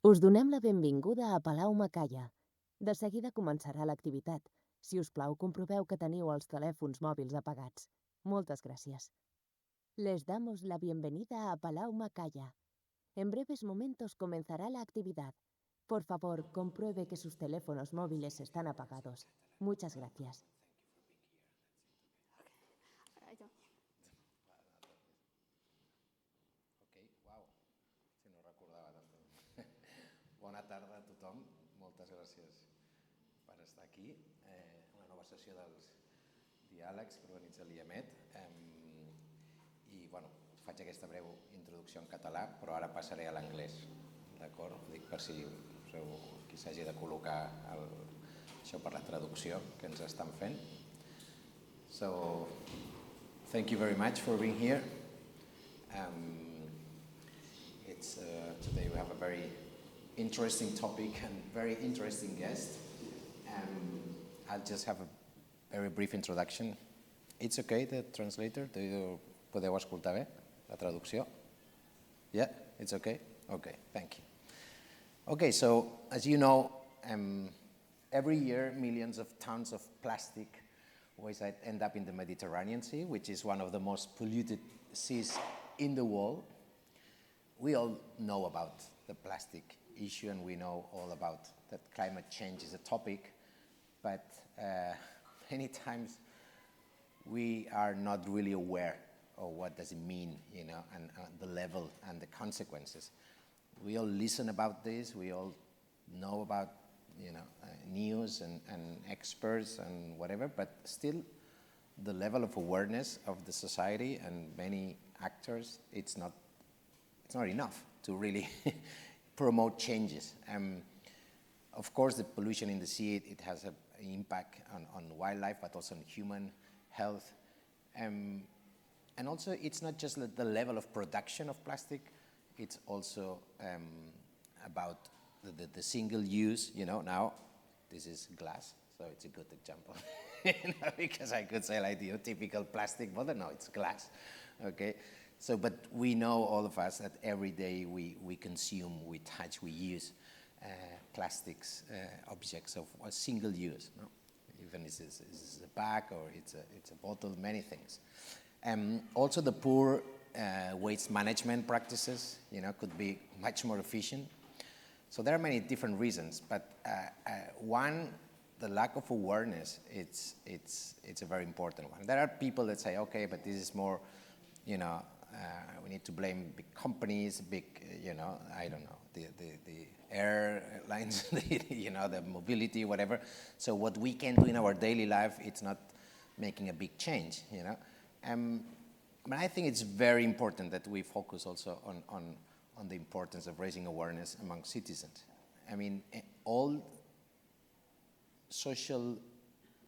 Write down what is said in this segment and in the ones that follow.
Us donem la benvinguda a Palau Macaya. De seguida començarà l'activitat. Si us plau, comproveu que teniu els telèfons mòbils apagats. Moltes gràcies. Les damos la bienvenida a Palau Macaya. En breves momentos comenzará la actividad. Por favor, compruebe que sus teléfonos móviles están apagados. Muchas gracias. Wow, si no recordava tant. Bona tarda a tothom, moltes gràcies per estar aquí. La nova sessió dels diàlegs que organitza l'IEMET. I faig aquesta breu introducció en català, però ara passaré a l'anglès. D'acord? Ho dic per si qui s'hagi de col·locar això per la traducció que ens estan fent. So, thank you very much for being here. Today we have a very interesting topic and very interesting guest. I'll just have a very brief introduction. It's okay, the translator? Podeu escoltar bé la traducció? Yeah, it's okay? Okay, thank you. Okay, so as you know, every year millions of tons of plastic waste end up in the Mediterranean Sea, which is one of the most polluted seas in the world. We all know about the plastic issue, and we know all about that climate change is a topic, but many times we are not really aware of what does it mean, and the level and the consequences. We all listen about this, we all know about, news and experts and whatever, but still the level of awareness of the society and many actors, it's not enough to really promote changes. Of course, the pollution in the sea, it has an impact on wildlife, but also on human health. And also, it's not just the level of production of plastic, it's also about the single use, now this is glass, so it's a good example. Because I could say like the typical plastic bottle, no, it's glass, okay? So, but we know, all of us, that every day we consume, we touch, we use plastics, objects of a single use, no? Even if it's a bag or it's a bottle, many things. Also the poor waste management practices, could be much more efficient. So there are many different reasons, but one, the lack of awareness, it's a very important one. There are people that say, okay, but this is more, we need to blame big companies, big, I don't know, the airlines, the mobility, whatever. So what we can do in our daily life, it's not making a big change, But I think it's very important that we focus also on the importance of raising awareness among citizens. I mean, all social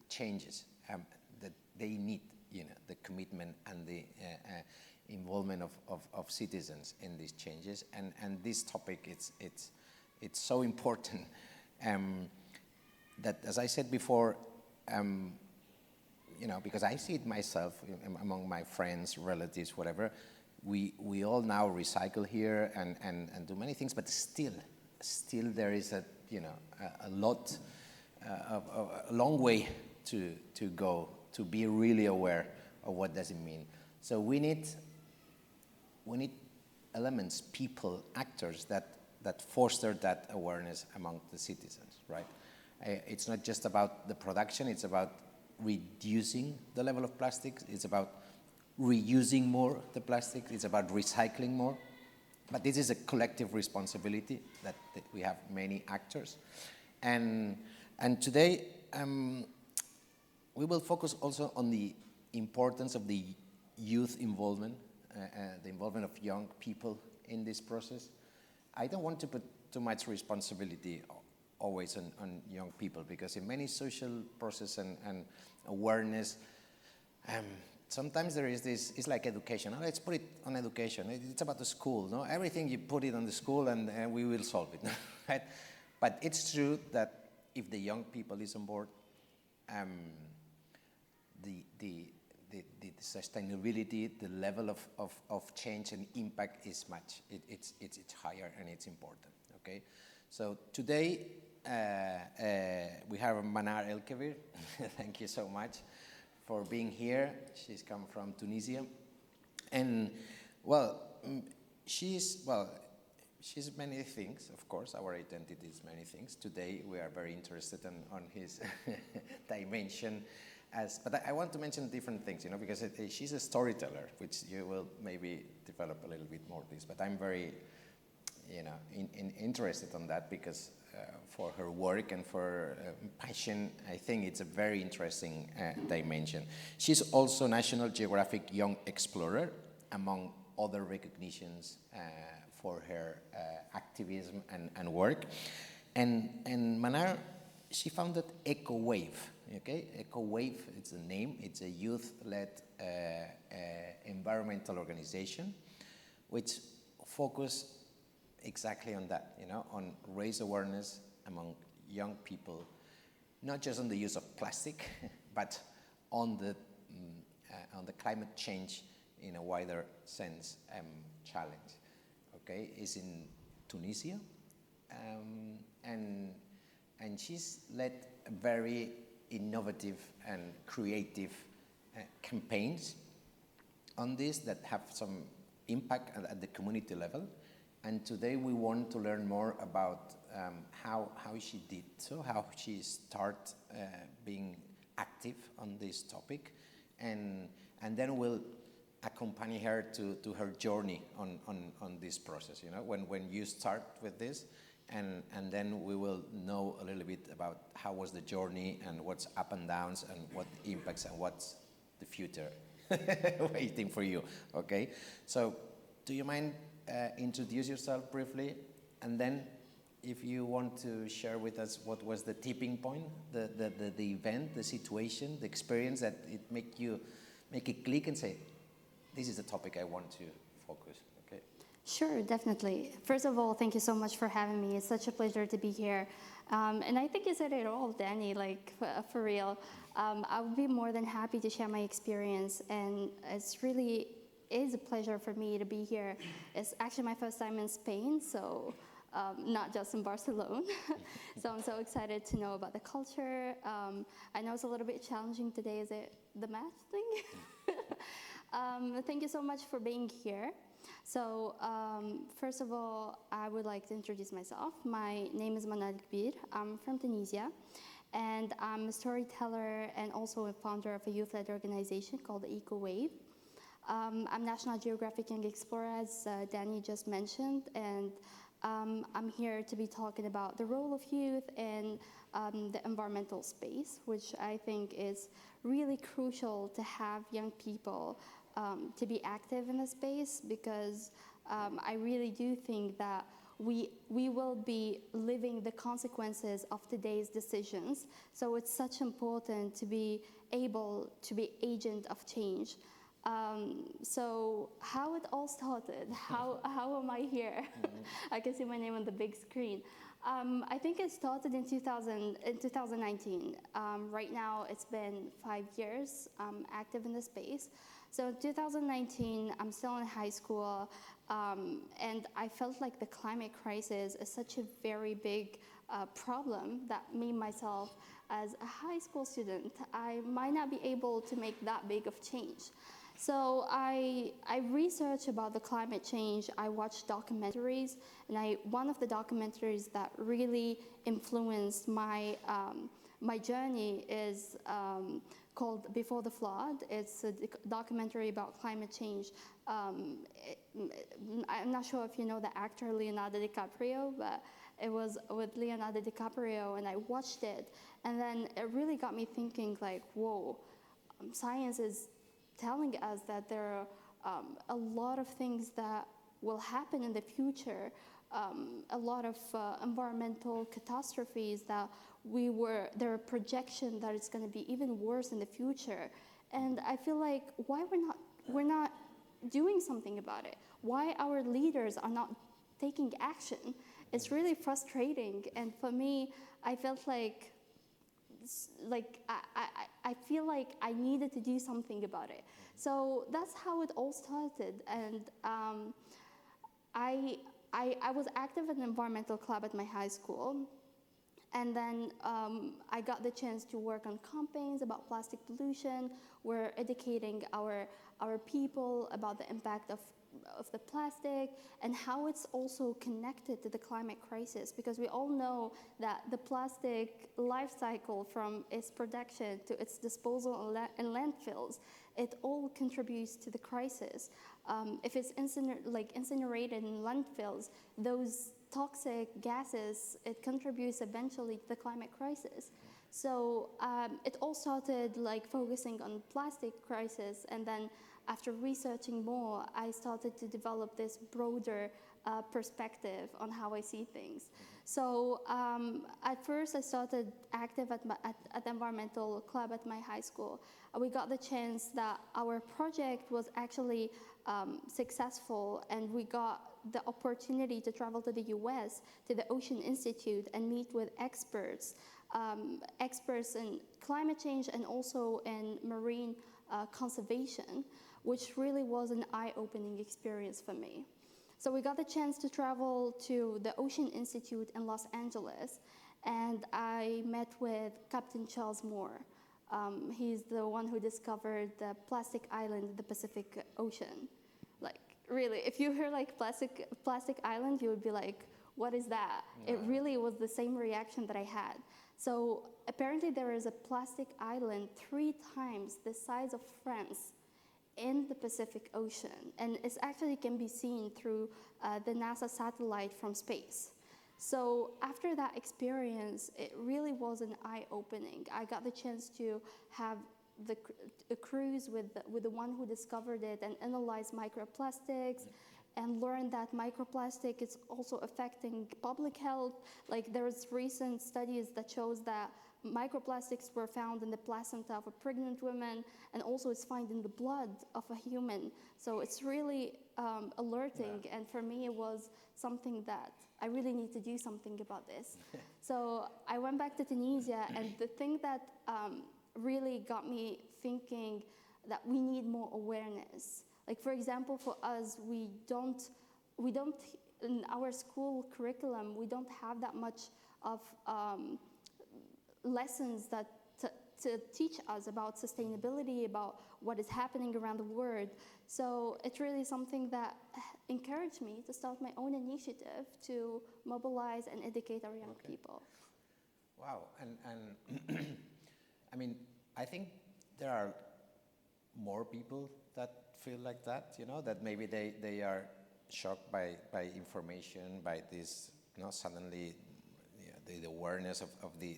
changes that they need, the commitment and the involvement of citizens in these changes, and this topic it's so important that, as I said before, because I see it myself among my friends, relatives, whatever, we all now recycle here and do many things, but still there is a long way to go to be really aware of what does it mean. So we need elements, people, actors that foster that awareness among the citizens, right? It's not just about the production, it's about reducing the level of plastics, it's about reusing more the plastic, it's about recycling more. But this is a collective responsibility that we have many actors. And today we will focus also on the importance of the youth involvement, the involvement of young people in this process. I don't want to put too much responsibility always on young people, because in many social process and awareness, sometimes there is this, it's like education. Let's put it on education. It's about the school, no? Everything you put it on the school and we will solve it, right? But it's true that if the young people is on board, the the sustainability, the level of change and impact is it's higher and it's important, okay? So today we have Manar Elkebir. Thank you so much for being here. She's come from Tunisia. And well, she's many things, of course. Our identity is many things. Today we are very interested on his dimension. But I want to mention different things, because she's a storyteller, which you will maybe develop a little bit more this. But I'm very, interested on that because for her work and for passion, I think it's a very interesting dimension. She's also National Geographic Young Explorer, among other recognitions for her activism and work. And Manar, she founded EcoWave. Okay, EcoWave, it's a name. It's a youth-led environmental organization, which focus exactly on that. On raise awareness among young people, not just on the use of plastic, but on the climate change in a wider sense challenge. Okay, it's in Tunisia, and she's led a very innovative and creative campaigns on this that have some impact at the community level. And today we want to learn more about how she did so, how she started being active on this topic, and then we'll accompany her to her journey on this process. When you start with this, and then we will know a little bit about how was the journey and what's up and downs and what impacts and what's the future waiting for you, okay? So do you mind introduce yourself briefly, and then if you want to share with us what was the tipping point, the event, the situation, the experience that it make it click and say, this is the topic I want to focus. Sure, definitely. First of all, thank you so much for having me. It's such a pleasure to be here. And I think you said it all, Danny, like for real. I would be more than happy to share my experience, and it's really is a pleasure for me to be here. It's actually my first time in Spain, so not just in Barcelona. So I'm so excited to know about the culture. I know it's a little bit challenging today. Is it the math thing? Thank you so much for being here. So first of all, I would like to introduce myself. My name is Manar Elkebir. I'm from Tunisia, and I'm a storyteller and also a founder of a youth-led organization called EcoWave. I'm National Geographic Young Explorer, as Danny just mentioned, and I'm here to be talking about the role of youth in the environmental space, which I think is really crucial to have young people to be active in the space, because I really do think that we will be living the consequences of today's decisions. So it's such important to be able to be agent of change. So how it all started, how am I here? I can see my name on the big screen. I think it started in 2019. Right now it's been 5 years active in the space. So in 2019, I'm still in high school, and I felt like the climate crisis is such a very big problem that me, myself, as a high school student, I might not be able to make that big of change. So I researched about the climate change. I watched documentaries, and one of the documentaries that really influenced my my journey is called Before the Flood. It's a documentary about climate change. I'm not sure if you know the actor Leonardo DiCaprio, but it was with Leonardo DiCaprio, and I watched it, and then it really got me thinking, like, whoa, science is telling us that there are a lot of things that will happen in the future, a lot of environmental catastrophes that there are projections that it's going to be even worse in the future. And I feel like why we're not doing something about it? Why our leaders are not taking action? It's really frustrating. And for me, I felt like I feel like I needed to do something about it. So that's how it all started. And I was active in an environmental club at my high school. And then I got the chance to work on campaigns about plastic pollution. We're educating our people about the impact of the plastic and how it's also connected to the climate crisis, because we all know that the plastic life cycle from its production to its disposal in landfills, it all contributes to the crisis. If it's incinerated in landfills, those toxic gases, it contributes eventually to the climate crisis. So it all started like focusing on plastic crisis, and then after researching more, I started to develop this broader perspective on how I see things. So at first I started active at the environmental club at my high school. We got the chance that our project was actually successful, and we got the opportunity to travel to the US, to the Ocean Institute, and meet with experts in climate change and also in marine conservation, which really was an eye-opening experience for me. So we got the chance to travel to the Ocean Institute in Los Angeles, and I met with Captain Charles Moore. He's the one who discovered the plastic island in the Pacific Ocean. Like, really, if you hear like plastic island, you would be like, what is that? It really was the same reaction that I had. So apparently there is a plastic island 3 times the size of France in the Pacific Ocean, and it actually can be seen through the NASA satellite from space. So after that experience, it really was an eye-opening. I got the chance to have a cruise with the one who discovered it and analyze microplastics, and learn that microplastic is also affecting public health. Like, there's recent studies that shows that microplastics were found in the placenta of a pregnant woman, and also it's found in the blood of a human. So it's really alerting, and for me it was something that I really need to do something about this. So I went back to Tunisia, and the thing that really got me thinking that we need more awareness. Like, for example, for us, we don't in our school curriculum, we don't have that much of lessons that to teach us about sustainability, about what is happening around the world. So it's really something that encouraged me to start my own initiative to mobilize and educate our young people. Wow, and I mean, I think there are more people that feel like that, you know, that maybe they are shocked by information, by this, you know, suddenly the awareness of the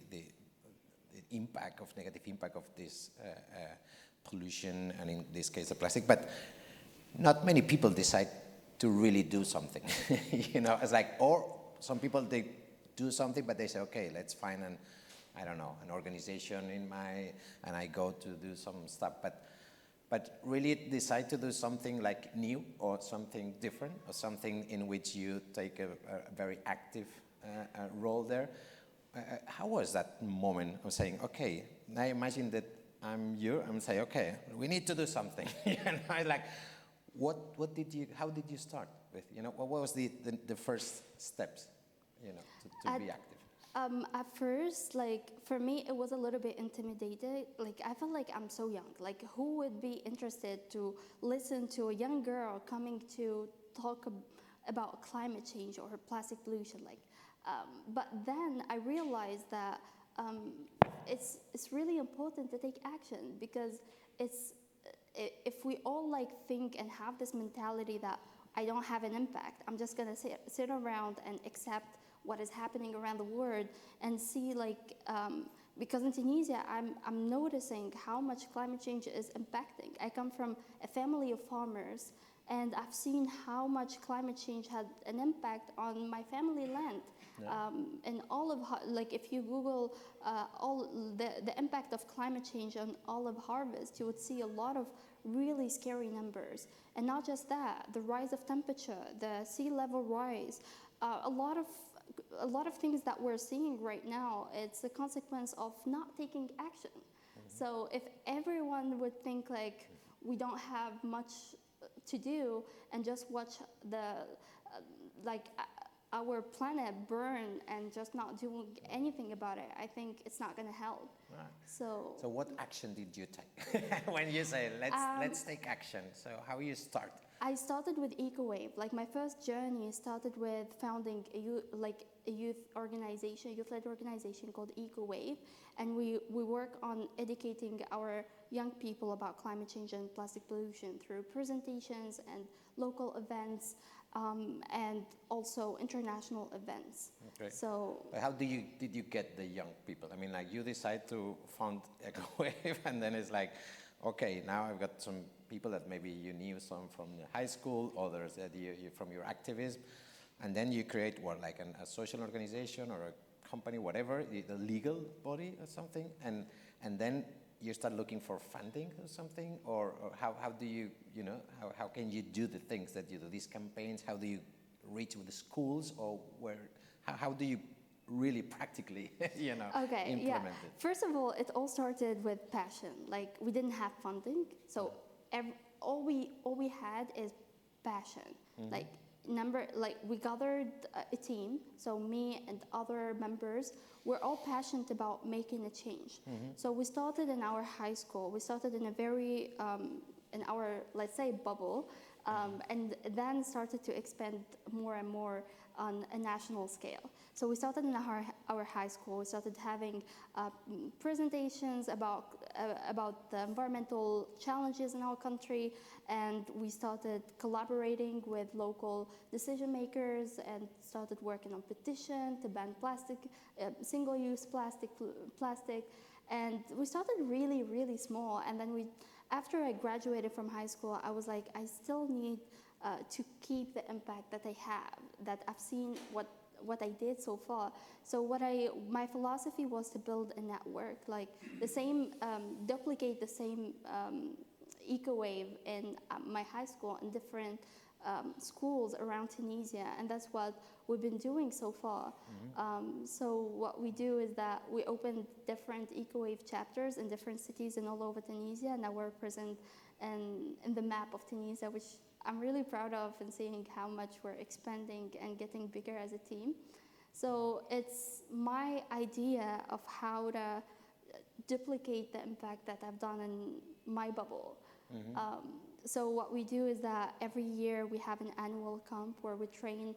impact, of negative impact of this pollution, and in this case the plastic, but not many people decide to really do something. You know, it's like, or some people, they do something, but they say, okay, let's find an organization and I go to do some stuff, but really decide to do something like new or something different or something in which you take a very active role there. How was that moment of saying, okay, now imagine that I'm you, I'm saying, okay, we need to do something. You know, like, how did you start with, you know, what was the first steps, you know, to be active? At first, like, for me, it was a little bit intimidated. Like, I felt like I'm so young. Like, who would be interested to listen to a young girl coming to talk about climate change or plastic pollution? Like, but then I realized that it's really important to take action, because if we all like think and have this mentality that I don't have an impact, I'm just gonna sit around and accept what is happening around the world and see, like, because in Tunisia, I'm noticing how much climate change is impacting. I come from a family of farmers, and I've seen how much climate change had an impact on my family land. Yeah. And like, if you Google all the impact of climate change on olive harvest, you would see a lot of really scary numbers. And not just that, the rise of temperature, the sea level rise, a lot of things that we're seeing right now, it's a consequence of not taking action. Mm-hmm. So if everyone would think like we don't have much to do and just watch our planet burn and just not doing anything about it, I think it's not going to help. Right. So what action did you take when you say let's take action? So how you start? I started with EcoWave. Like my first journey started with founding a youth organization, youth-led organization called EcoWave, and we work on educating our young people about climate change and plastic pollution through presentations and local events, and also international events. Okay. So how did you get the young people? I mean, like you decide to found EcoWave, and then it's like, okay, now I've got some people that maybe you knew some from the high school, others that you from your activism, and then you create what, like a social organization or a company, whatever, the legal body or something, and then you start looking for funding or something, or how do you, how can you do the things that you do, these campaigns? How do you reach with the schools, or how do you really practically, implement it? First of all, it all started with passion. Like we didn't have funding, so all we had is passion. We gathered a team, so me and other members were all passionate about making a change. So we started in our high school. We started in a very, in our, let's say, bubble, and then started to expand more and more on a national scale. So we started in our high school. We started having presentations about the environmental challenges in our country, and we started collaborating with local decision makers and started working on petition to ban plastic, single-use plastic, and we started really, really small. And then after I graduated from high school, I was like, I still need to keep the impact that I have, that I've seen what I did so far. So my philosophy was to build a network, like the same, duplicate the same EcoWave in my high school and different schools around Tunisia, and that's what we've been doing so far. So what we do is that we open different EcoWave chapters in different cities and all over Tunisia, and now we're present in the map of Tunisia, which I'm really proud of, and seeing how much we're expanding and getting bigger as a team. So it's my idea of how to duplicate the impact that I've done in my bubble. So what we do is that every year we have an annual camp where we train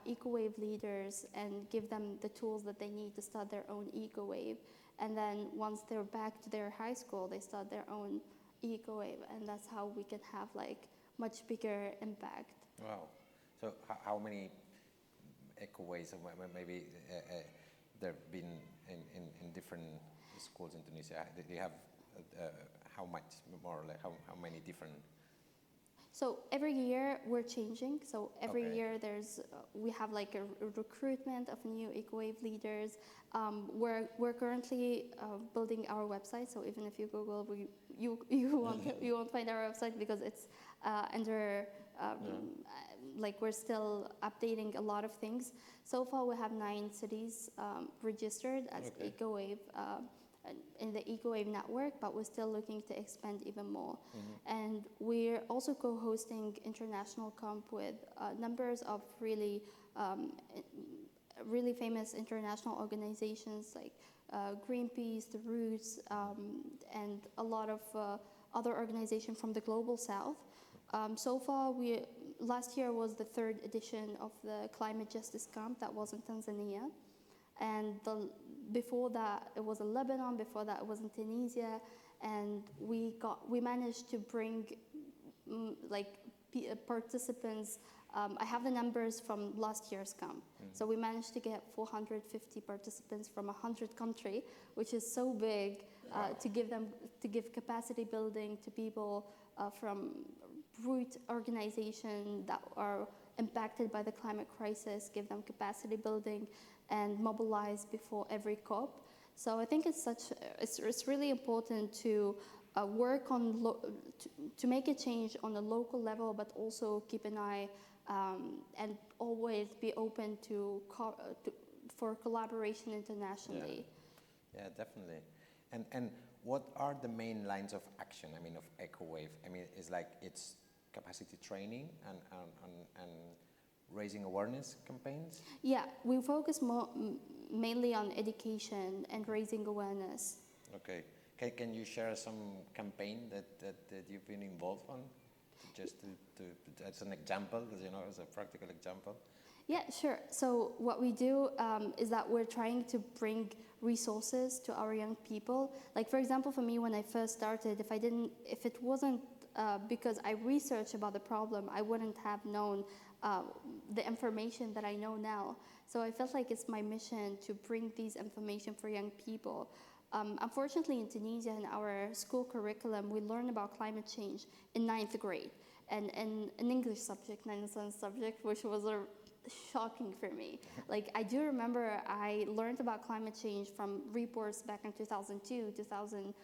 EcoWave leaders and give them the tools that they need to start their own EcoWave. And then once they're back to their high school, they start their own EcoWave, and that's how we can have like much bigger impact. Wow. So how many EcoWaves, maybe there have been in different schools in Tunisia? Do you have how much more, like how many different? So every year we're changing. So every Okay. year we have like a recruitment of new EcoWave leaders. We're currently building our website. So even if you Google, you won't find our website because it's under like we're still updating a lot of things. So far we have 9 cities registered as EcoWave. In the EcoWave network, but we're still looking to expand even more. And we're also co-hosting international camp with numbers of really famous international organizations like Greenpeace, The Roots, and a lot of other organizations from the global south. So far, last year was the 3rd edition of the Climate Justice Camp that was in Tanzania. And before that, it was in Lebanon. Before that, it was in Tunisia, and we managed to bring participants. I have the numbers from last year's camp. So we managed to get 450 participants from 100 countries, which is so big. To give capacity building to people from root organizations that are impacted by the climate crisis, give them capacity building, and mobilize before every COP. So I think it's really important to work on to make a change on a local level, but also keep an eye and always be open for collaboration internationally. Yeah, definitely. And what are the main lines of action, I mean, of EcoWave? I mean, it's like it's capacity training and raising awareness campaigns? Yeah, we focus mainly on education and raising awareness. Okay. Can you share some campaign that you've been involved on? Just to as an example, you know, as a practical example. Yeah, sure. So what we do is that we're trying to bring resources to our young people. Like, for example, for me, when I first started, if it wasn't because I researched about the problem, I wouldn't have known the information that I know now. So I felt like it's my mission to bring these information for young people. Unfortunately, in Tunisia, in our school curriculum, we learn about climate change in 9th grade, and an English subject, 9th subject, which was shocking for me. Like, I do remember I learned about climate change from reports back in 2002, 2000,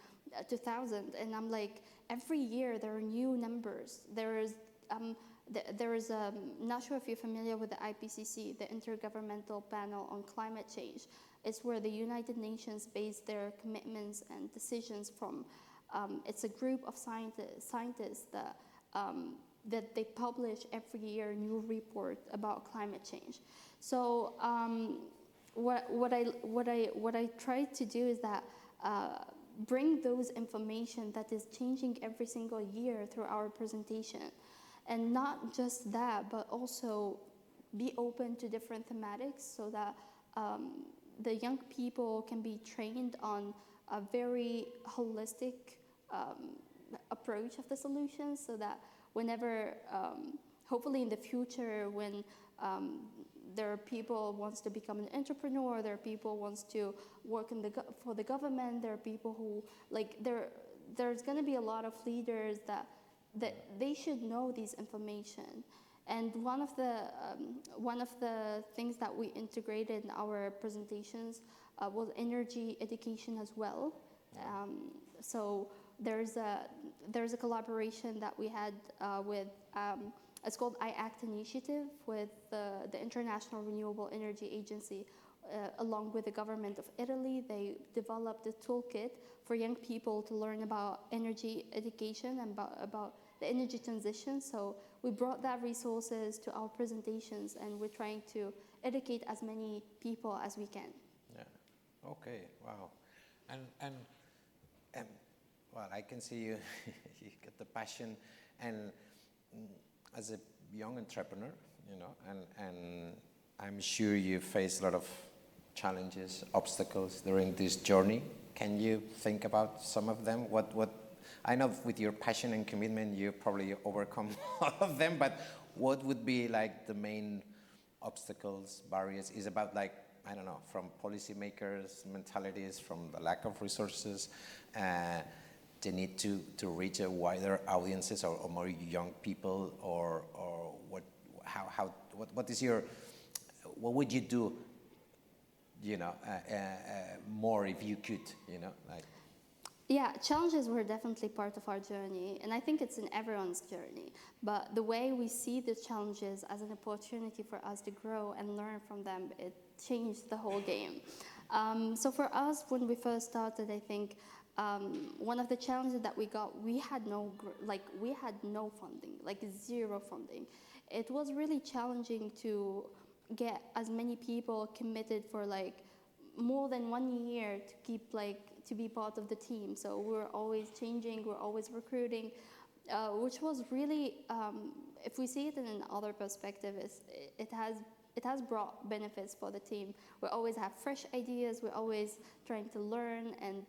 and I'm like, every year there are new numbers. There is, not sure if you're familiar with the IPCC, the Intergovernmental Panel on Climate Change. It's where the United Nations base their commitments and decisions from. It's a group of scientists that they publish every year a new report about climate change. So what I try to do is that bring those information that is changing every single year through our presentation, and not just that, but also be open to different thematics so that the young people can be trained on a very holistic approach of the solutions, so that whenever, hopefully in the future, when there are people who wants to become an entrepreneur, there are people who wants to work for the government, there are people who, like, there's going to be a lot of leaders that they should know these information. And one of the things that we integrated in our presentations was energy education as well. So there's a collaboration that we had with it's called IACT Initiative with the International Renewable Energy Agency, along with the government of Italy. They developed a toolkit for young people to learn about energy education and about the energy transition. So we brought that resources to our presentations, and we're trying to educate as many people as we can. Yeah. Okay. Wow. And well, I can see you got the passion, and as a young entrepreneur, you know, and I'm sure you face a lot of challenges, obstacles during this journey. Can you think about some of them? What I know with your passion and commitment, you probably overcome all of them, but what would be like the main obstacles, barriers? Is about, like, I don't know, from policymakers' mentalities, from the lack of resources, the need to reach a wider audiences or more young people, or what is your, what would you do, you know, more if you could, you know, like? Yeah, challenges were definitely part of our journey, and I think it's in everyone's journey. But the way we see the challenges as an opportunity for us to grow and learn from them, it changed the whole game. So for us, when we first started, I think one of the challenges that we got, we had no funding, like zero funding. It was really challenging to get as many people committed for like more than 1 year to keep to be part of the team. So we're always changing, we're always recruiting, which was really, if we see it in another perspective, it has brought benefits for the team. We always have fresh ideas, we're always trying to learn and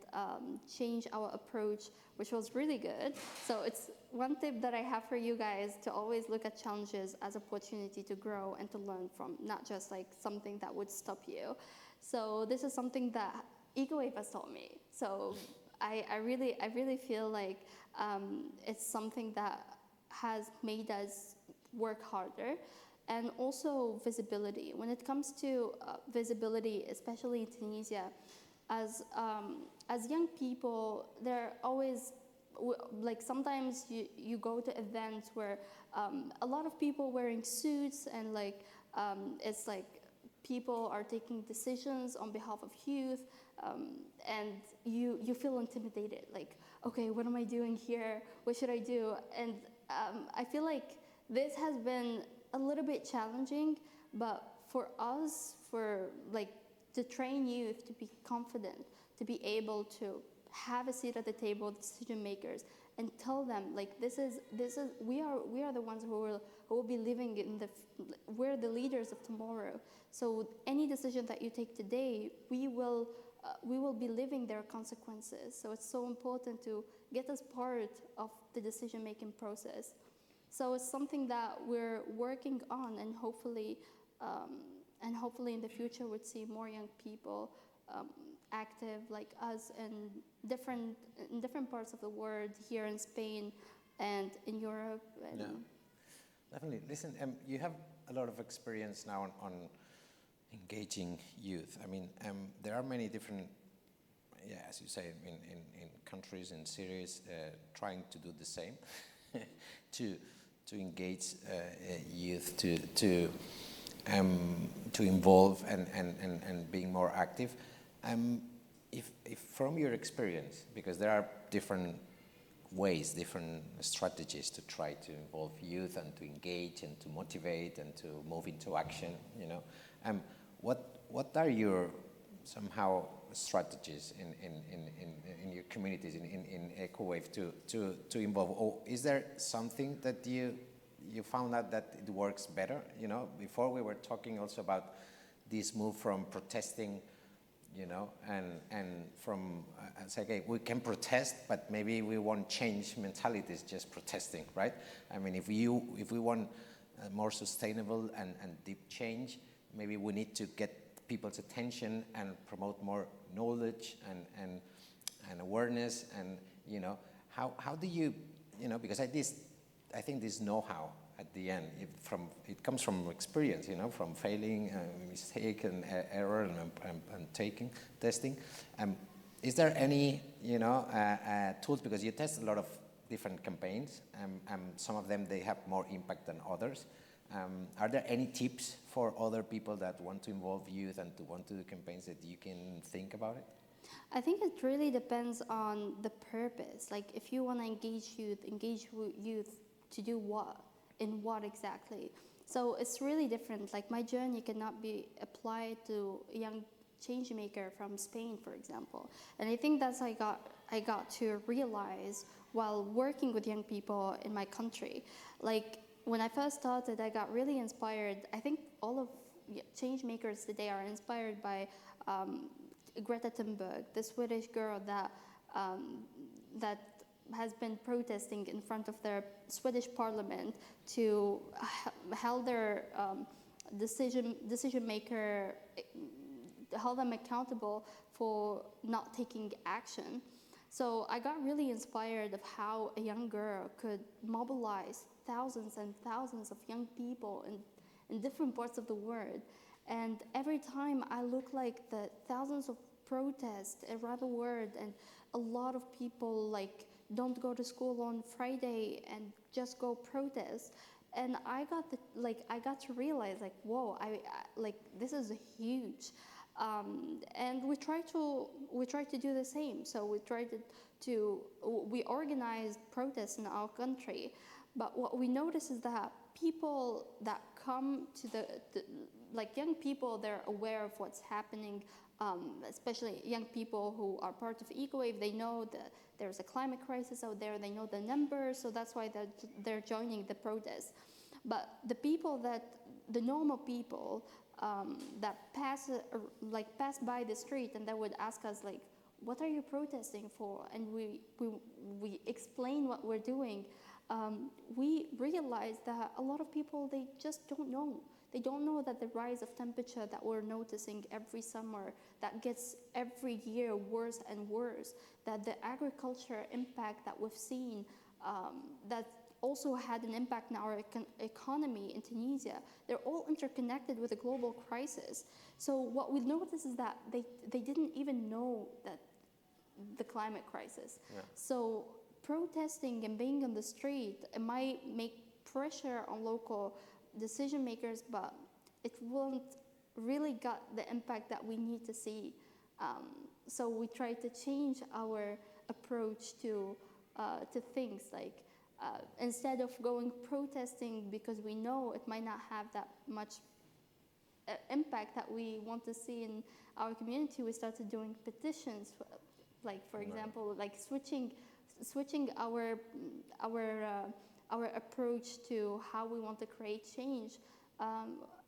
change our approach, which was really good. So it's one tip that I have for you guys, to always look at challenges as opportunity to grow and to learn from, not just like something that would stop you. So this is something that EcoWave has taught me. So I really feel like it's something that has made us work harder. And also visibility. When it comes to visibility, especially in Tunisia, as young people, they're always, like, sometimes you go to events where a lot of people wearing suits, and like it's like people are taking decisions on behalf of youth, and you feel intimidated, like, okay, what am I doing here? What should I do? And I feel like this has been a little bit challenging, but for us, to train youth to be confident, to be able to have a seat at the table, decision makers, and tell them, like, we are the ones who will be living we're the leaders of tomorrow. So any decision that you take today, we will be living their consequences. So it's so important to get us part of the decision-making process. So it's something that we're working on, and hopefully in the future we'd see more young people active like us in different parts of the world, here in Spain and in Europe. And yeah, definitely. Listen, you have a lot of experience now on engaging youth. I mean, there are many different, as you say, in countries and cities trying to do the same, to engage youth, to involve and being more active. If from your experience, because there are different ways, different strategies to try to involve youth and to engage and to motivate and to move into action, what are your somehow strategies in your communities in EcoWave to involve? Or is there something that you found out that it works better? Before we were talking also about this move from protesting, and from say, okay, we can protest, but maybe we won't change mentalities just protesting, right? I mean, if we want more sustainable and deep change, maybe we need to get people's attention and promote more knowledge and awareness, and how do you because I think this know-how at the end, it comes from experience, from failing, mistake and error and testing. Is there any tools, because you test a lot of different campaigns, some of them they have more impact than others. Are there any tips for other people that want to involve youth and to want to do campaigns that you can think about it? I think it really depends on the purpose. Like, if you want to engage youth to do what, in what exactly. So it's really different. Like, my journey cannot be applied to a young change maker from Spain, for example. And I think that's I got to realize while working with young people in my country. Like, when I first started, I got really inspired. I think all of change makers today are inspired by Greta Thunberg, the Swedish girl that has been protesting in front of their Swedish parliament to hold their decision maker, hold them accountable for not taking action. So I got really inspired of how a young girl could mobilize thousands and thousands of young people in different parts of the world. And every time I look like the thousands of protests around the world, and a lot of people like don't go to school on Friday and just go protest. And I got to realize, like, whoa, I this is huge. And we try to do the same. So we organized protests in our country, but what we notice is that people that come to like young people, they're aware of what's happening, especially young people who are part of EcoWave. They know that there's a climate crisis out there, they know the numbers, so that's why they're joining the protests. But the normal people that pass by the street, and they would ask us, like, what are you protesting for? And we explain what we're doing. We realize that a lot of people, they just don't know. They don't know that the rise of temperature that we're noticing every summer, that gets every year worse and worse, that the agriculture impact that we've seen, that also had an impact on our economy in Tunisia, they're all interconnected with a global crisis. So what we notice is that they didn't even know that the climate crisis. Yeah. So protesting and being on the street, it might make pressure on local decision makers, but it won't really got the impact that we need to see. So we try to change our approach to things, like instead of going protesting because we know it might not have that much impact that we want to see in our community, we started doing petitions, like for example, like switching our approach to how we want to create change,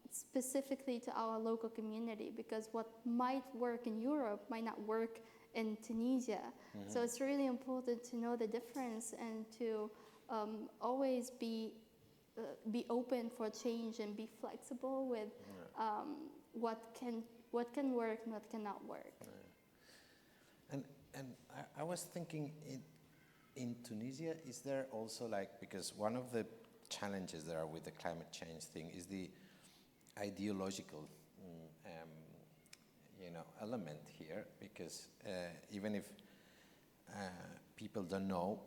specifically to our local community, because what might work in Europe might not work in Tunisia. So it's really important to know the difference and to always be open for change and be flexible with what can work and what cannot work. And I was thinking in Tunisia, is there also like, because one of the challenges there with the climate change thing is the ideological element here, because even if people don't know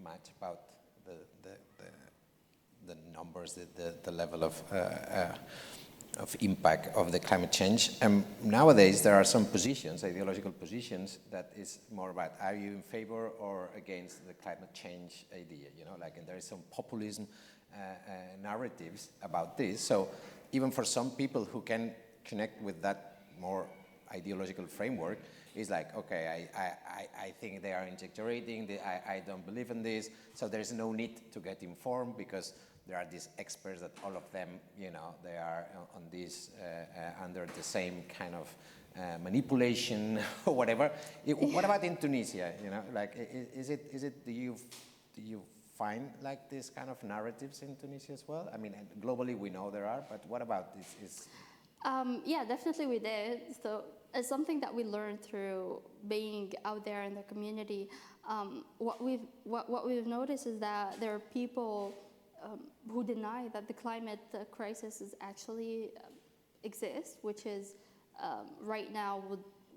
much about the numbers, the level of impact of the climate change. Nowadays, there are some positions, ideological positions, that is more about, are you in favor or against the climate change idea? Like, and there is some populism narratives about this. So even for some people who can connect with that more ideological framework, it's like, okay, I think they are exaggerating, I don't believe in this, so there's no need to get informed because there are these experts that all of them, they are on this, under the same kind of manipulation or whatever. What about in Tunisia? Like, is it, do you find like this kind of narratives in Tunisia as well? I mean, globally we know there are, but what about this? Yeah, definitely we did. So it's something that we learned through being out there in the community. What we've noticed is that there are people who deny that the climate crisis is actually exists, which is right now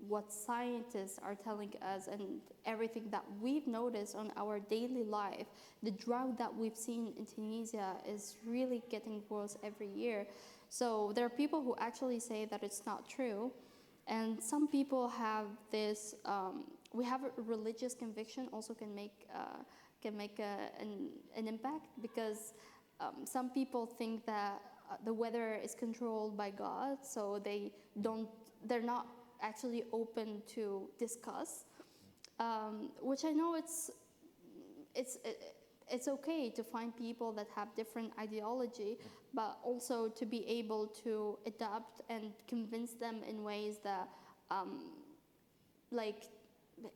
what scientists are telling us and everything that we've noticed on our daily life. The drought that we've seen in Tunisia is really getting worse every year. So there are people who actually say that it's not true. And some people have this, we have a religious conviction also can make an impact, because some people think that the weather is controlled by God, so they're not actually open to discuss, which I know it's okay to find people that have different ideology, but also to be able to adapt and convince them in ways that,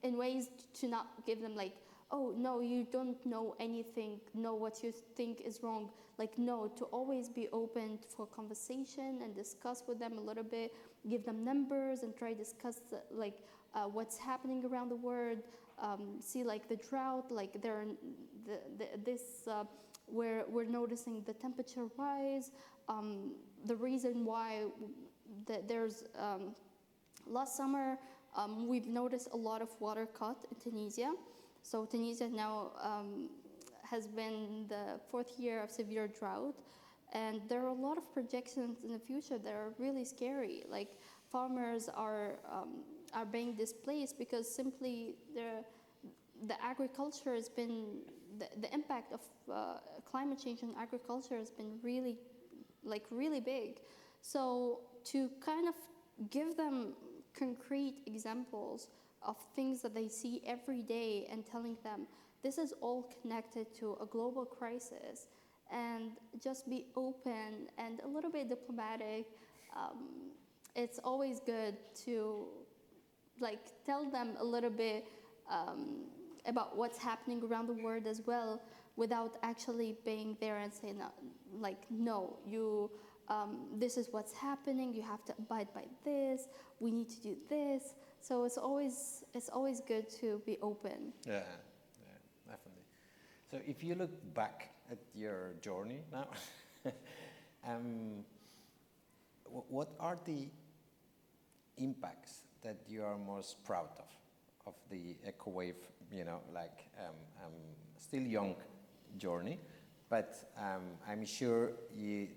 in ways to not give them like, oh, no, you don't know anything, no, what you think is wrong. Like, no, to always be open for conversation and discuss with them a little bit, give them numbers and try to discuss what's happening around the world, see like the drought, like we're noticing the temperature rise, the reason why there's, last summer, we've noticed a lot of water cut in Tunisia. So Tunisia now has been the 4th year of severe drought, and there are a lot of projections in the future that are really scary. Like, farmers are being displaced because simply the agriculture has been, the impact of climate change on agriculture has been really big. So to kind of give them concrete examples of things that they see every day and telling them this is all connected to a global crisis, and just be open and a little bit diplomatic. It's always good to tell them a little bit about what's happening around the world as well, without actually being there and saying no, you this is what's happening, you have to abide by this, we need to do this. So it's always good to be open. Yeah, definitely. So if you look back at your journey now, what are the impacts that you are most proud of the EcoWave, still young journey, but I'm sure you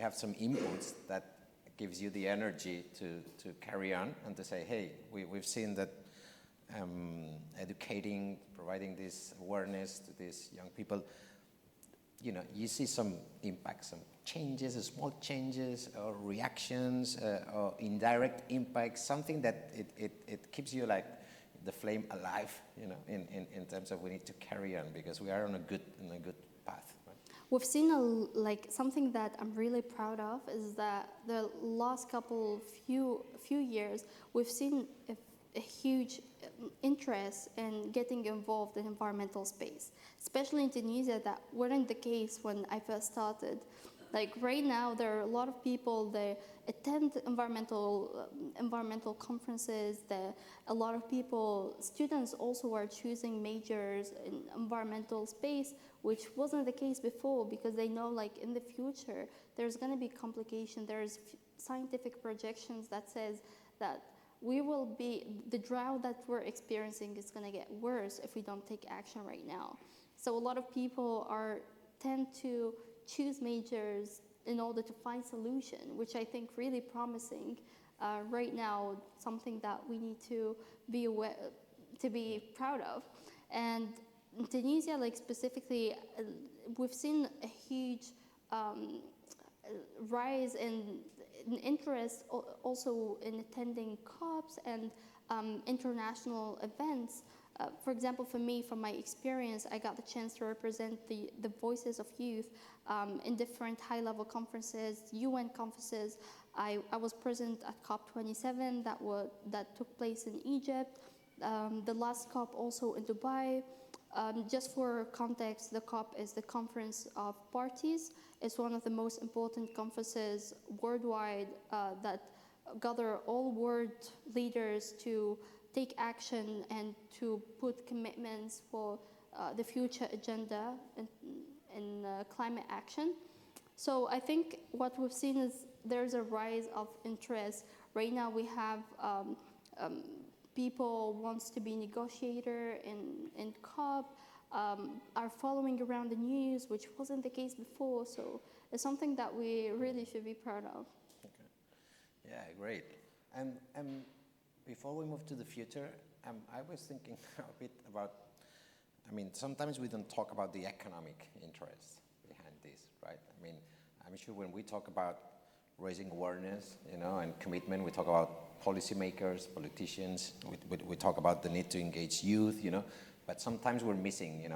have some inputs that gives you the energy to carry on and to say, hey, we've seen that educating, providing this awareness to these young people, you see some impact, some changes, small changes, or reactions, or indirect impact, something that it keeps you like the flame alive, in terms of we need to carry on because we are on a good path. Right? We've seen something that I'm really proud of is that the last few years we've seen a huge interest in getting involved in environmental space, especially in Tunisia. That wasn't the case when I first started. Like right now, there are a lot of people that attend environmental conferences. A lot of people, students also are choosing majors in environmental space, which wasn't the case before because they know like in the future, there's gonna be complication. There's scientific projections that says that the drought that we're experiencing is gonna get worse if we don't take action right now. So a lot of people tend to choose majors in order to find solution, which I think really promising right now, something that we need to be proud of. And in Tunisia, like specifically, we've seen a huge rise in interest also in attending COPs and international events. For example, for me, from my experience, I got the chance to represent the voices of youth in different high-level conferences, UN conferences. I was present at COP27 that took place in Egypt. The last COP also in Dubai. Just for context, the COP is the Conference of Parties. It's one of the most important conferences worldwide that gather all world leaders to take action and to put commitments for the future agenda in climate action. So I think what we've seen is there's a rise of interest. Right now we have people wants to be negotiator in COP, are following around the news, which wasn't the case before. So it's something that we really should be proud of. Okay. Yeah, great. And before we move to the future, I was thinking a bit about, sometimes we don't talk about the economic interest behind this, right? I'm sure when we talk about raising awareness, and commitment, we talk about policymakers, politicians, we talk about the need to engage youth, but sometimes we're missing,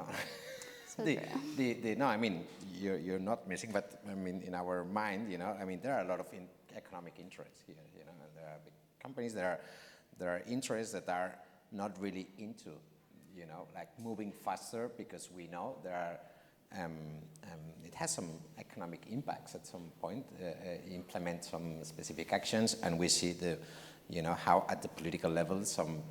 So you're not missing, but in our mind, there are a lot of economic interests here, and there are big companies, there are interests that are not really into, like moving faster because we know there are, it has some economic impacts at some point, implement some specific actions, and we see how at the political level some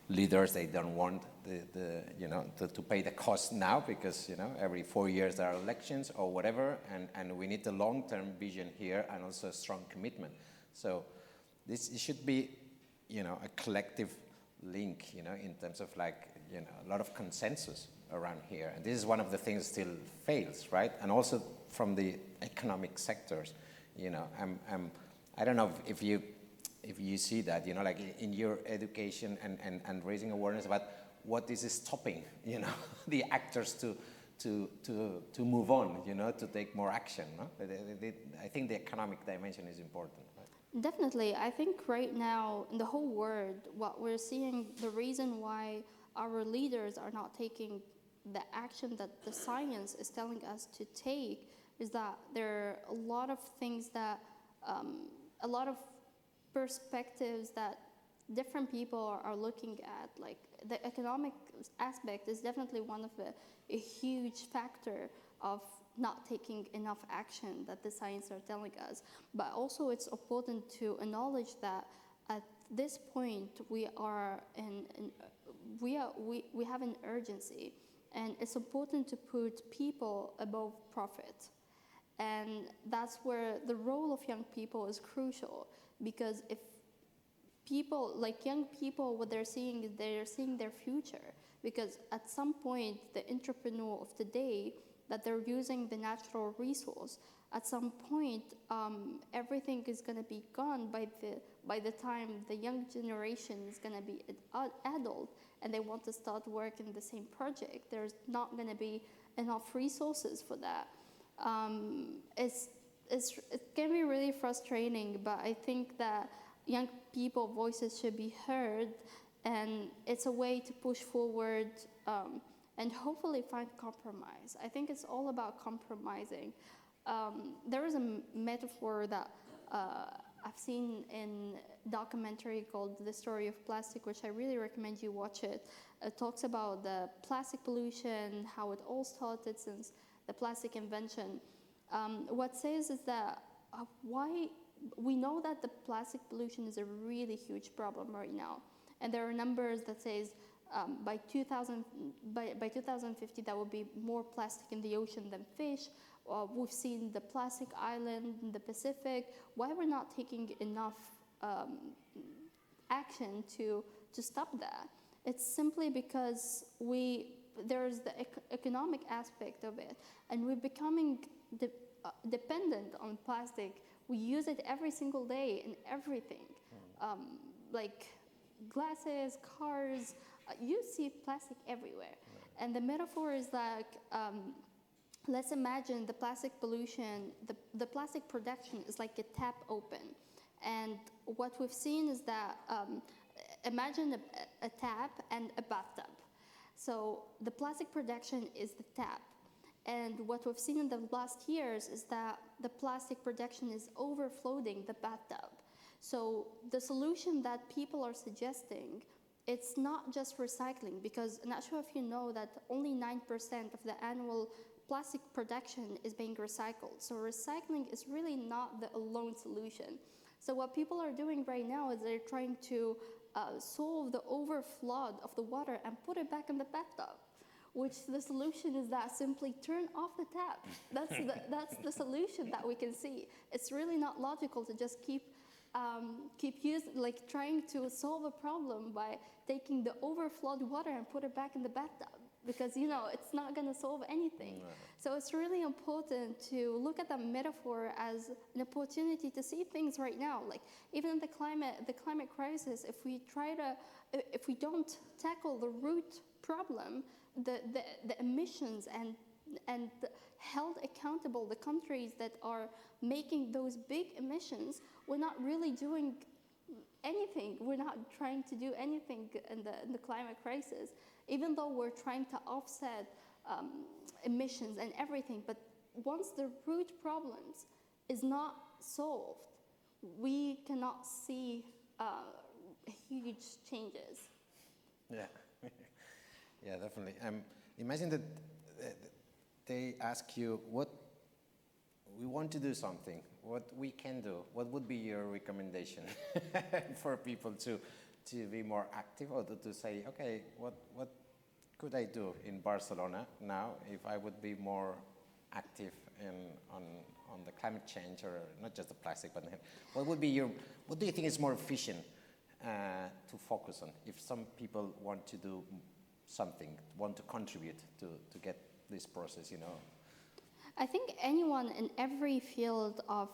leaders, they don't want to pay the cost now because every 4 years there are elections or whatever, and we need the long-term vision here and also a strong commitment. So this should be a collective link in terms of a lot of consensus around here, and this is one of the things still fails, right? And also from the economic sectors, I don't know if you see that, like in your education and raising awareness about what is stopping, the actors to move on, to take more action. No? I think the economic dimension is important. Right? Definitely. I think right now in the whole world, what we're seeing, the reason why our leaders are not taking the action that the science is telling us to take is that there are a lot of things that, a lot of perspectives that different people are looking at. Like the economic aspect is definitely one of a huge factor of not taking enough action that the science are telling us. But also it's important to acknowledge that at this point we have an urgency, and it's important to put people above profit. And that's where the role of young people is crucial, because if people, like young people, what they're seeing is they're seeing their future, because at some point the entrepreneur of today, that they're using the natural resource. At some point, everything is going to be gone by the time the young generation is going to be adult and they want to start working the same project. There's not going to be enough resources for that. It can be really frustrating, but I think that young people voices should be heard, and it's a way to push forward and hopefully find compromise. I think it's all about compromising. There is a metaphor that I've seen in a documentary called The Story of Plastic, which I really recommend you watch it. It talks about the plastic pollution, how it all started since the plastic invention. What says is that why we know that the plastic pollution is a really huge problem right now, and there are numbers that says by 2050 there will be more plastic in the ocean than fish. We've seen the plastic island in the Pacific. Why we're not taking enough action to stop that? It's simply because there's the economic aspect of it, and we're becoming dependent on plastic. We use it every single day in everything, like glasses, cars. You see plastic everywhere, and the metaphor is like, let's imagine the plastic pollution, the plastic production is like a tap open, and what we've seen is that imagine a tap and a bathtub. So the plastic production is the tap. And what we've seen in the last years is that the plastic production is overflowing the bathtub. So the solution that people are suggesting, it's not just recycling, because I'm not sure if you know that only 9% of the annual plastic production is being recycled. So recycling is really not the alone solution. So what people are doing right now is they're trying to solve the overflow of the water and put it back in the bathtub, which the solution is that simply turn off the tap. That's the solution that we can see. It's really not logical to just keep trying to solve a problem by taking the overflowed water and put it back in the bathtub, because it's not going to solve anything. No. So it's really important to look at that metaphor as an opportunity to see things right now. Like even the climate crisis, if we don't tackle the root problem, the emissions and held accountable the countries that are making those big emissions, we're not really doing anything. We're not trying to do anything in the climate crisis, even though we're trying to offset emissions and everything. But once the root problems is not solved, we cannot see huge changes. Yeah. Yeah, definitely. Imagine that they ask you, we want to do something, what we can do. What would be your recommendation for people to be more active, or to say, okay, what could I do in Barcelona now if I would be more active on the climate change, or not just the plastic, but what do you think is more efficient to focus on if some people want to do something, want to contribute to get this process, I think anyone in every field of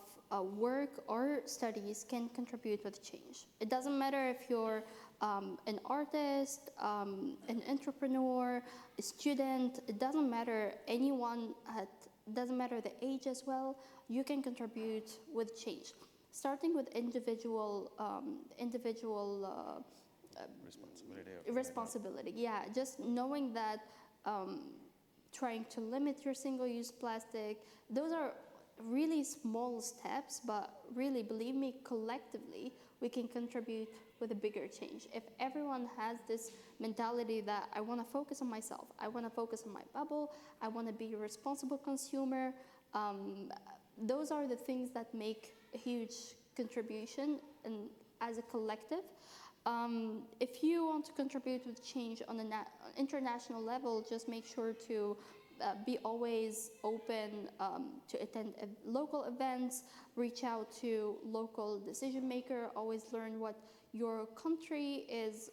work or studies can contribute with change. It doesn't matter if you're an artist, an entrepreneur, a student. It doesn't matter anyone. Doesn't matter the age as well. You can contribute with change, starting with individual responsibility. Yeah, just knowing that. Trying to limit your single-use plastic. Those are really small steps, but really, believe me, collectively, we can contribute with a bigger change. If everyone has this mentality that I want to focus on myself, I want to focus on my bubble, I want to be a responsible consumer, those are the things that make a huge contribution as a collective. If you want to contribute with change on an international level, just make sure to be always open to attend local events, reach out to local decision maker, always learn what your country is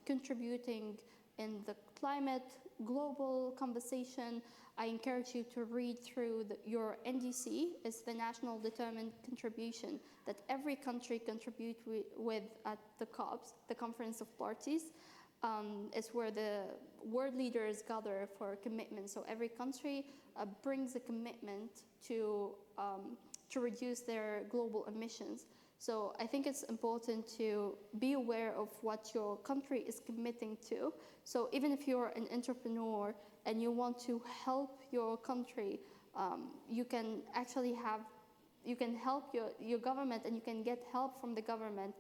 contributing in the climate global conversation, I encourage you to read through your NDC. It's the National Determined Contribution that every country contribute with at the COPs, the Conference of Parties. It's where the world leaders gather for commitment. So every country brings a commitment to reduce their global emissions. So I think it's important to be aware of what your country is committing to. So even if you're an entrepreneur and you want to help your country, you can actually help your government, and you can get help from the government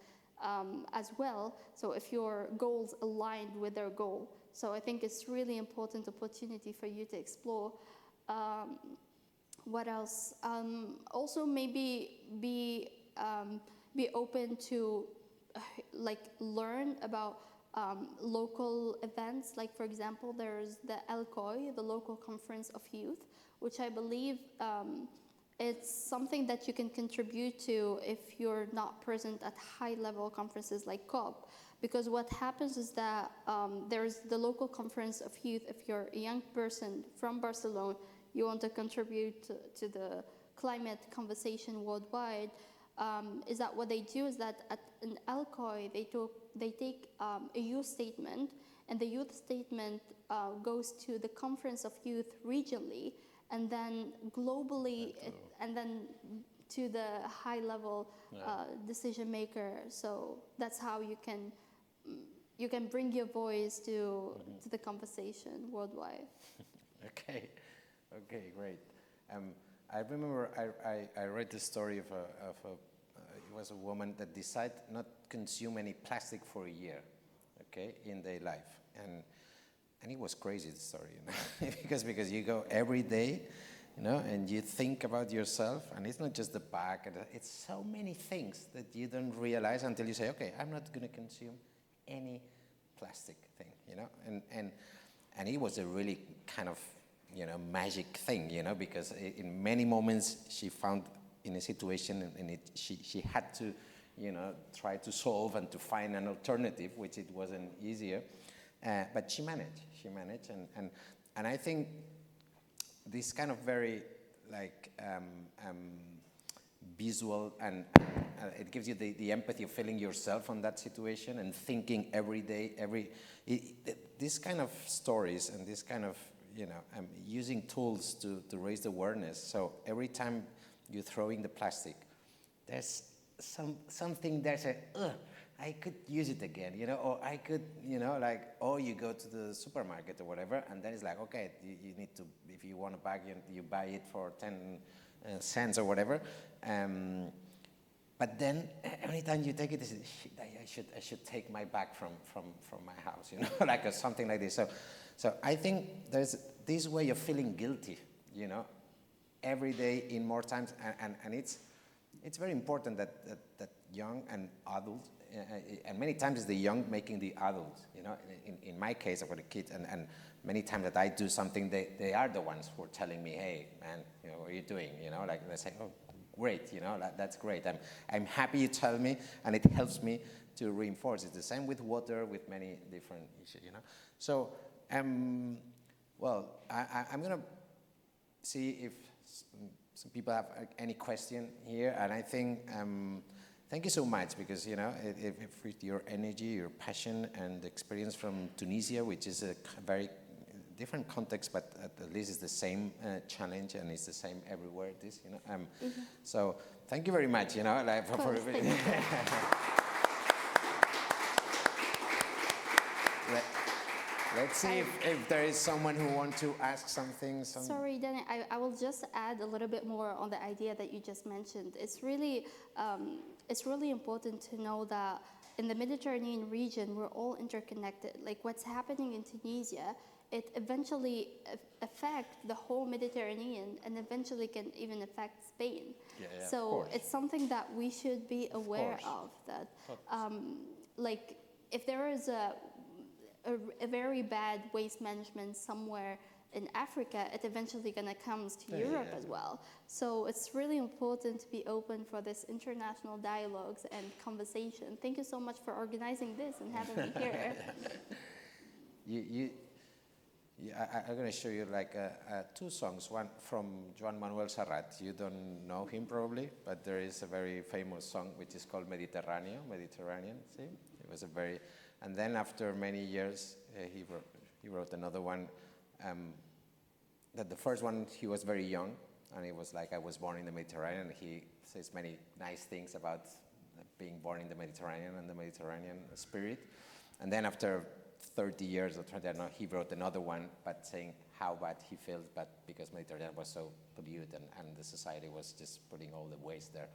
as well. So if your goals aligned with their goal. So I think it's really important opportunity for you to explore. What else? Also maybe be open to learn about local events. Like for example, there's the LCOI, the Local Conference of Youth, which I believe it's something that you can contribute to if you're not present at high-level conferences like COP. Because what happens is that there's the Local Conference of Youth. If you're a young person from Barcelona, you want to contribute to the climate conversation worldwide, is that what they do is that at an LCOI, they take a youth statement, and the youth statement goes to the Conference of Youth regionally, and then globally, and then to the high-level decision maker. So that's how you can bring your voice to the conversation worldwide. Okay, great. I remember I read the story of it was a woman that decided not to consume any plastic for a year, okay, in their life, and it was crazy, the story, you know, because you go every day, you know, and you think about yourself, and it's not just the bag, it's so many things that you don't realize until you say, okay, I'm not going to consume any plastic thing, you know, and it was a really kind of, you know, magic thing, you know, because in many moments she found in a situation and she had to, you know, try to solve and to find an alternative, which it wasn't easier, but she managed, and I think this kind of very like visual and it gives you the empathy of feeling yourself on that situation and thinking every day, this kind of stories and this kind of, you know, using tools to raise the awareness. So every time you throw in the plastic, there's something there's I could use it again, you know, or I could, you know, like, or you go to the supermarket or whatever, and then it's like, okay, you need to, if you want a bag, you buy it for 10 cents or whatever. But then every time you take it, you say, I should take my bag from my house, you know, like something like this. So I think there's this way of feeling guilty, you know, every day in more times, and it's very important that young and adults, and many times it's the young making the adults, you know. In my case, I've got a kid, and many times that I do something, they are the ones who are telling me, hey, man, you know, what are you doing? You know, like they say, oh, great, you know, that's great. I'm happy you tell me, and it helps me to reinforce. It's the same with water, with many different issues, you know. So, well, I'm going to see if some people have any question here, and I think thank you so much, because, you know, if with your energy, your passion, and experience from Tunisia, which is a very different context, but at least it's the same challenge, and it's the same everywhere it is, you know. So thank you very much, you know, like for Let's see if there is someone who wants to ask something. Sorry, Danny, I will just add a little bit more on the idea that you just mentioned. It's really important to know that in the Mediterranean region, we're all interconnected. Like what's happening in Tunisia, it eventually affects the whole Mediterranean, and eventually can even affect Spain. Yeah, so it's something that we should be aware of. That, like, if there is a very bad waste management somewhere in Africa, it eventually gonna come to Europe as well. So it's really important to be open for this international dialogues and conversation. Thank you so much for organizing this and having me here. I'm going to show you like two songs. One from Joan Manuel Serrat. You don't know him probably, but there is a very famous song which is called Mediterranean. See, it was a very, and then after many years, he wrote another one. That the first one he was very young, and it was like I was born in the Mediterranean. He says many nice things about being born in the Mediterranean and the Mediterranean spirit, and then after 30 years or 20, I don't know, he wrote another one, but saying how bad he feels, but because Mediterranean was so polluted and the society was just putting all the waste there.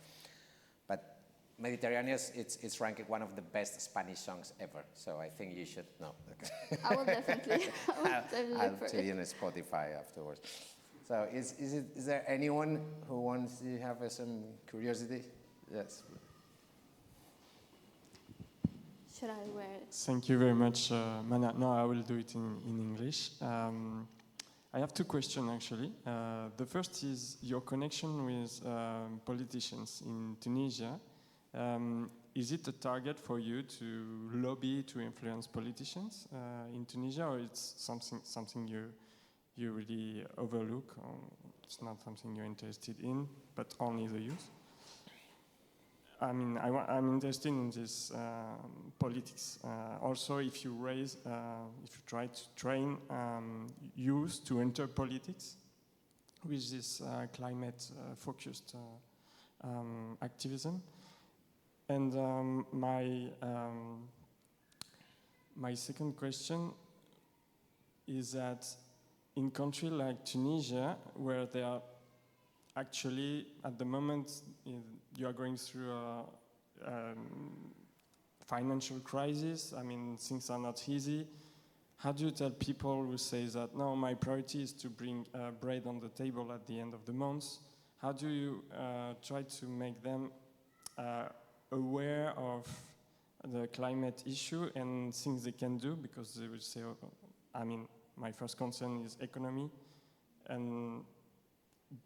But Mediterranean, it's ranked one of the best Spanish songs ever, so I think you should know. I will definitely. I'll tell you on Spotify afterwards. So is there anyone who wants to have some curiosity? Yes. Should I wear it? Thank you very much, Manar. No, I will do it in English. I have two questions, actually. The first is your connection with politicians in Tunisia. Is it a target for you to lobby to influence politicians in Tunisia, or it's something you really overlook, or it's not something you're interested in, but only the youth? I mean, I'm interested in this politics. Also, if you try to train youth to enter politics with this climate-focused activism. And my second question is that in countries like Tunisia, where they are actually, at the moment, you are going through a financial crisis. I mean, things are not easy. How do you tell people who say that, no, my priority is to bring bread on the table at the end of the month? How do you try to make them aware of the climate issue and things they can do? Because they will say, I mean, my first concern is economy. And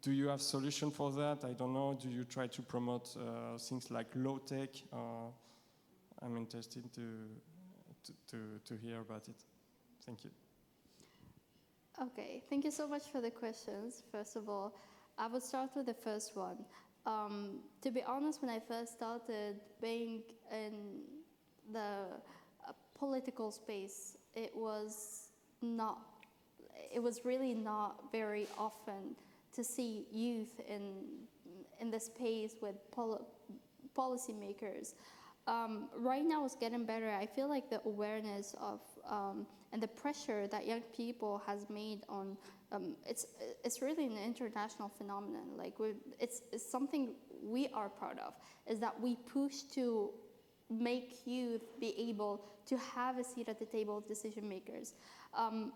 do you have solution for that? I don't know. Do you try to promote things like low tech? I'm interested to hear about it. Thank you. Okay, thank you so much for the questions. First of all, I would start with the first one. To be honest, when I first started being in the political space, it was really not very often to see youth in the space with policymakers. Right now it's getting better. I feel like the awareness of and the pressure that young people has made on it's really an international phenomenon. Like it's something we are proud of, is that we push to make youth be able to have a seat at the table of decision makers.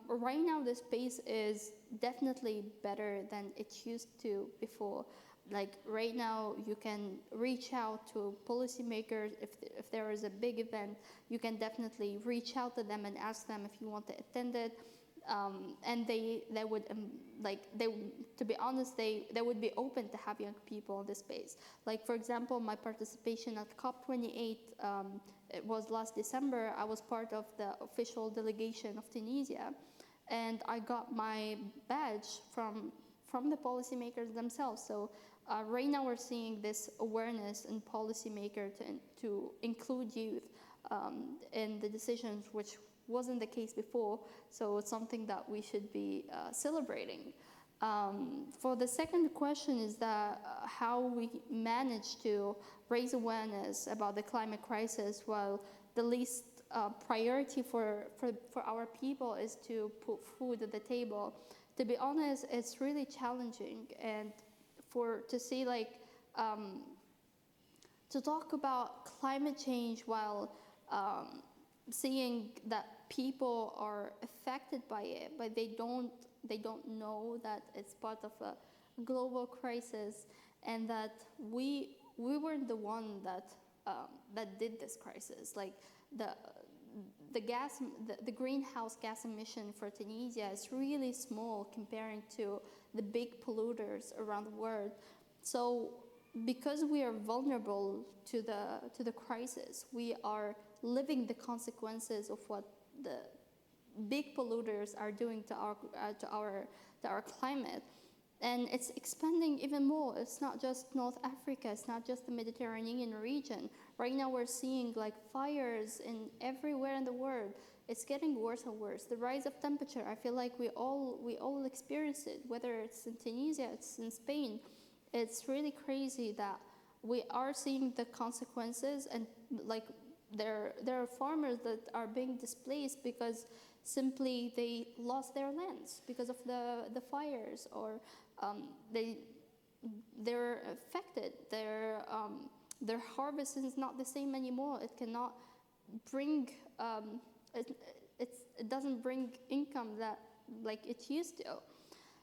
Right now, the space is definitely better than it used to before. Like right now, you can reach out to policymakers. If there is a big event, you can definitely reach out to them and ask them if you want to attend it. And they would, to be honest, they would be open to have young people in this space. Like, for example, my participation at COP28, it was last December. I was part of the official delegation of Tunisia, and I got my badge from the policymakers themselves. So right now we're seeing this awareness in policymakers to include youth in the decisions, which wasn't the case before. So it's something that we should be celebrating. For the second question is that how we manage to raise awareness about the climate crisis while the least priority for our people is to put food at the table. To be honest, it's really challenging, and to see to talk about climate change while seeing that people are affected by it, but they don't know that it's part of a global crisis, and that we weren't the one that did this crisis. Like the greenhouse gas emission for Tunisia is really small comparing to the big polluters around the world. So because we are vulnerable to the crisis, we are living the consequences of what big polluters are doing to our climate. And it's expanding even more. It's not just North Africa, it's not just the Mediterranean region. Right now we're seeing like fires everywhere in the world. It's getting worse and worse. The rise of temperature, I feel like we all experience it, whether it's in Tunisia, it's in Spain. It's really crazy that we are seeing the consequences, and like there are farmers that are being displaced because simply they lost their lands because of the fires, or they're affected. Their harvest is not the same anymore. It cannot bring it doesn't bring income that like it used to.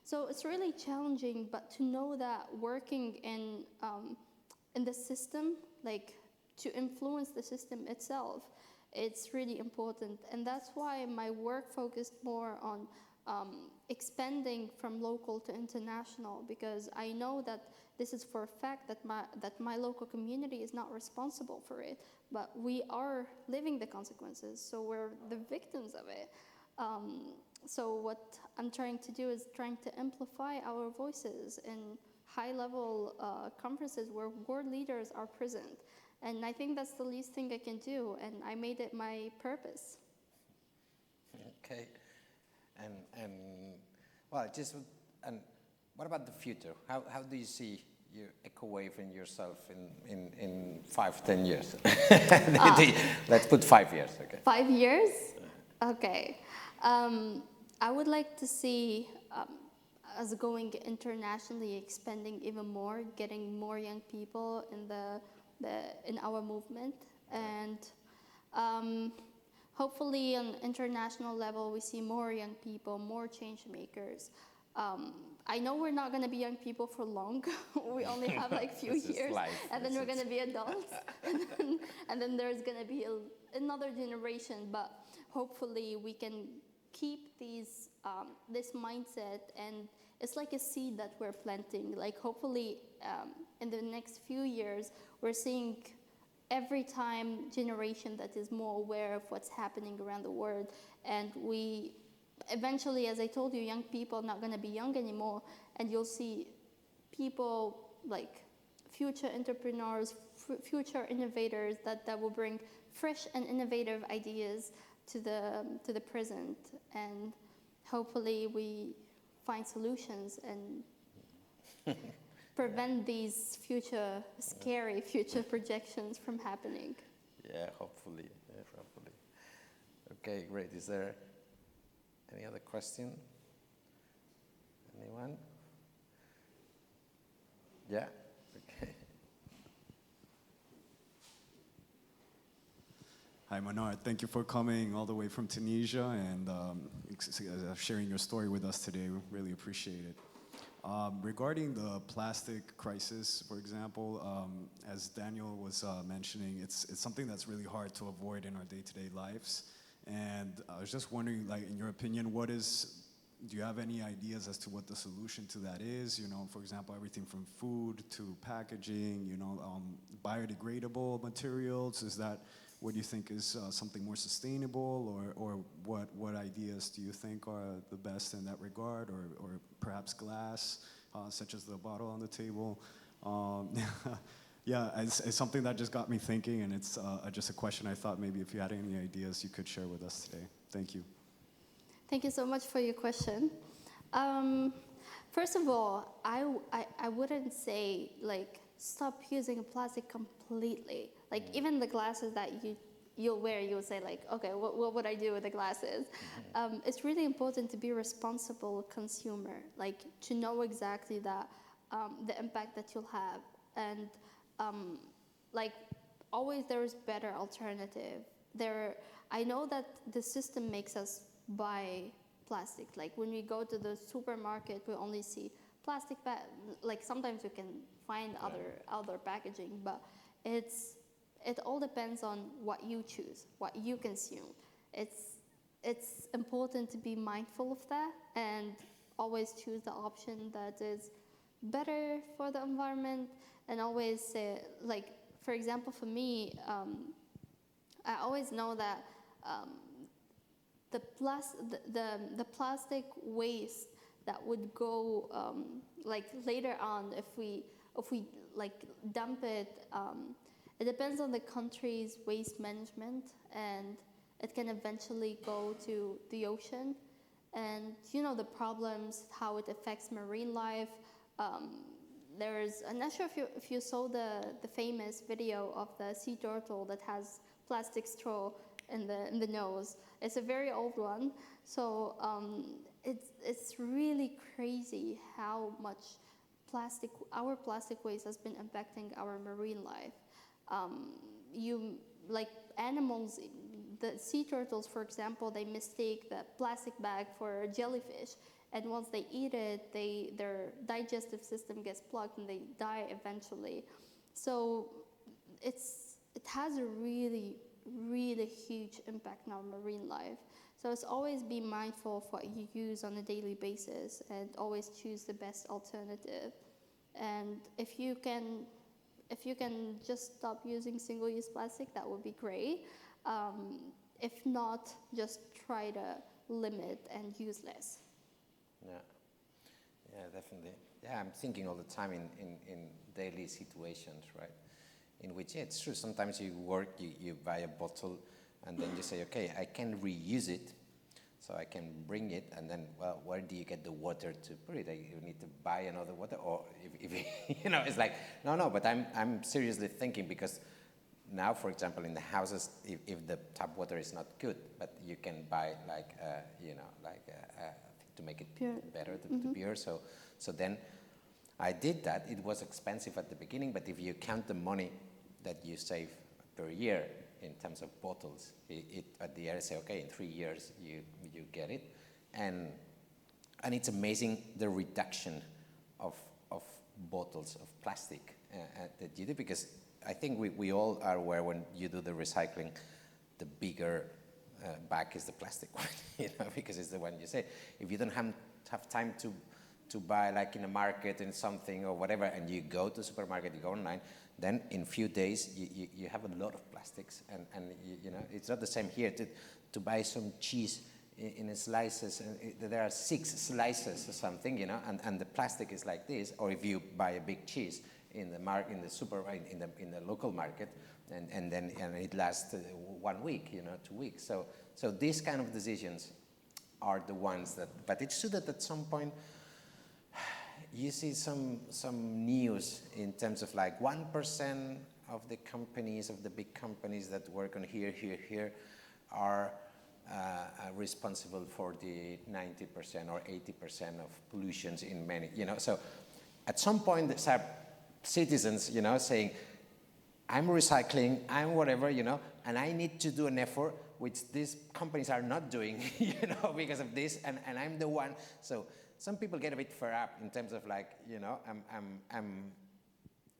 So it's really challenging, but to know that working in the system, like to influence the system itself, it's really important. And that's why my work focused more on expanding from local to international, because I know that this is for a fact that my local community is not responsible for it, but we are living the consequences, so we're the victims of it. So what I'm trying to do is trying to amplify our voices in high-level conferences where world leaders are present. And I think that's the least thing I can do, and I made it my purpose. Okay. And well, and what about the future? How do you see your EcoWave and yourself in 5-10 years? Let's put 5 years, okay? 5 years? Okay. I would like to see us going internationally, expanding even more, getting more young people in our movement, and hopefully on international level we see more young people, more change makers. I know we're not going to be young people for long. We only have like few years, and then we're going to be adults, and then there's going to be another generation. But hopefully we can keep this mindset, and it's like a seed that we're planting. Like hopefully in the next few years we're seeing every time generation that is more aware of what's happening around the world, and we eventually, as I told you, young people are not going to be young anymore, and you'll see people like future entrepreneurs, future innovators that will bring fresh and innovative ideas to the present, and hopefully we find solutions and prevent these scary future projections from happening. Yeah, hopefully. Yeah, hopefully. Okay, great. Is there any other question? Anyone? Yeah? Okay. Hi, Manar. Thank you for coming all the way from Tunisia and sharing your story with us today. We really appreciate it. Regarding the plastic crisis, for example, as Daniel was mentioning, it's something that's really hard to avoid in our day-to-day lives. And I was just wondering, like, in your opinion, do you have any ideas as to what the solution to that is? You know, for example, everything from food to packaging, biodegradable materials. Is that what do you think is something more sustainable, or what ideas do you think are the best in that regard, or perhaps glass, such as the bottle on the table? Yeah, it's something that just got me thinking, and it's just a question I thought maybe if you had any ideas you could share with us today. Thank you. Thank you so much for your question. First of all, I wouldn't say like stop using plastic completely. Like even the glasses that you'll wear, you'll say like, okay, what would I do with the glasses? It's really important to be a responsible consumer, like to know exactly that the impact that you'll have, and like always there is better alternative. I know that the system makes us buy plastic. Like when we go to the supermarket, we only see plastic like sometimes we can find other packaging, but it all depends on what you choose, what you consume. It's important to be mindful of that and always choose the option that is better for the environment, and always say, like, for example, for me, I always know that the plastic waste that would go like later on if we like dump it. It depends on the country's waste management, and it can eventually go to the ocean. And you know the problems, how it affects marine life. I'm not sure if you saw the famous video of the sea turtle that has plastic straw in the nose. It's a very old one. So it's really crazy how much our plastic waste has been impacting our marine life. Like animals, the sea turtles, for example, they mistake the plastic bag for a jellyfish, and once they eat it, their digestive system gets plugged and they die eventually. So it has a really, really huge impact on our marine life. So it's always be mindful of what you use on a daily basis, and always choose the best alternative. And if you can just stop using single-use plastic, that would be great. If not, just try to limit and use less. Yeah, definitely. Yeah, I'm thinking all the time in daily situations, right? In which, yeah, it's true, sometimes you work, you buy a bottle, and then you say, okay, I can reuse it, so I can bring it, and then, well, where do you get the water to put it? You need to buy another water, or if you know, it's like, no, but I'm seriously thinking, because now, for example, in the houses, if the tap water is not good, but you can buy like, to make it pure. Better, to pure. So then I did that. It was expensive at the beginning, but if you count the money that you save per year in terms of bottles, at the end, I say, okay, in 3 years you get it, and it's amazing the reduction of bottles of plastic that you do, because I think we all are aware when you do the recycling, the bigger bag is the plastic one, you know, because it's the one you say. If you don't have time to buy, like in a market and something or whatever, and you go to the supermarket, you go online, then in few days you have a lot of plastics, and you know, it's not the same here to buy some cheese in slices, and there are 6 slices or something, you know, and the plastic is like this. Or if you buy a big cheese in the local market, and it lasts 1 week, you know, 2 weeks. So these kind of decisions are the ones that. But it's true that at some point you see some news in terms of like 1% of the companies, of the big companies that work on here are responsible for the 90% or 80% of pollutions in many, you know. So at some point there's citizens, you know, saying, I'm recycling, I'm whatever, you know, and I need to do an effort which these companies are not doing, you know, because of this, and I'm the one. So some people get a bit fed up in terms of like, you know,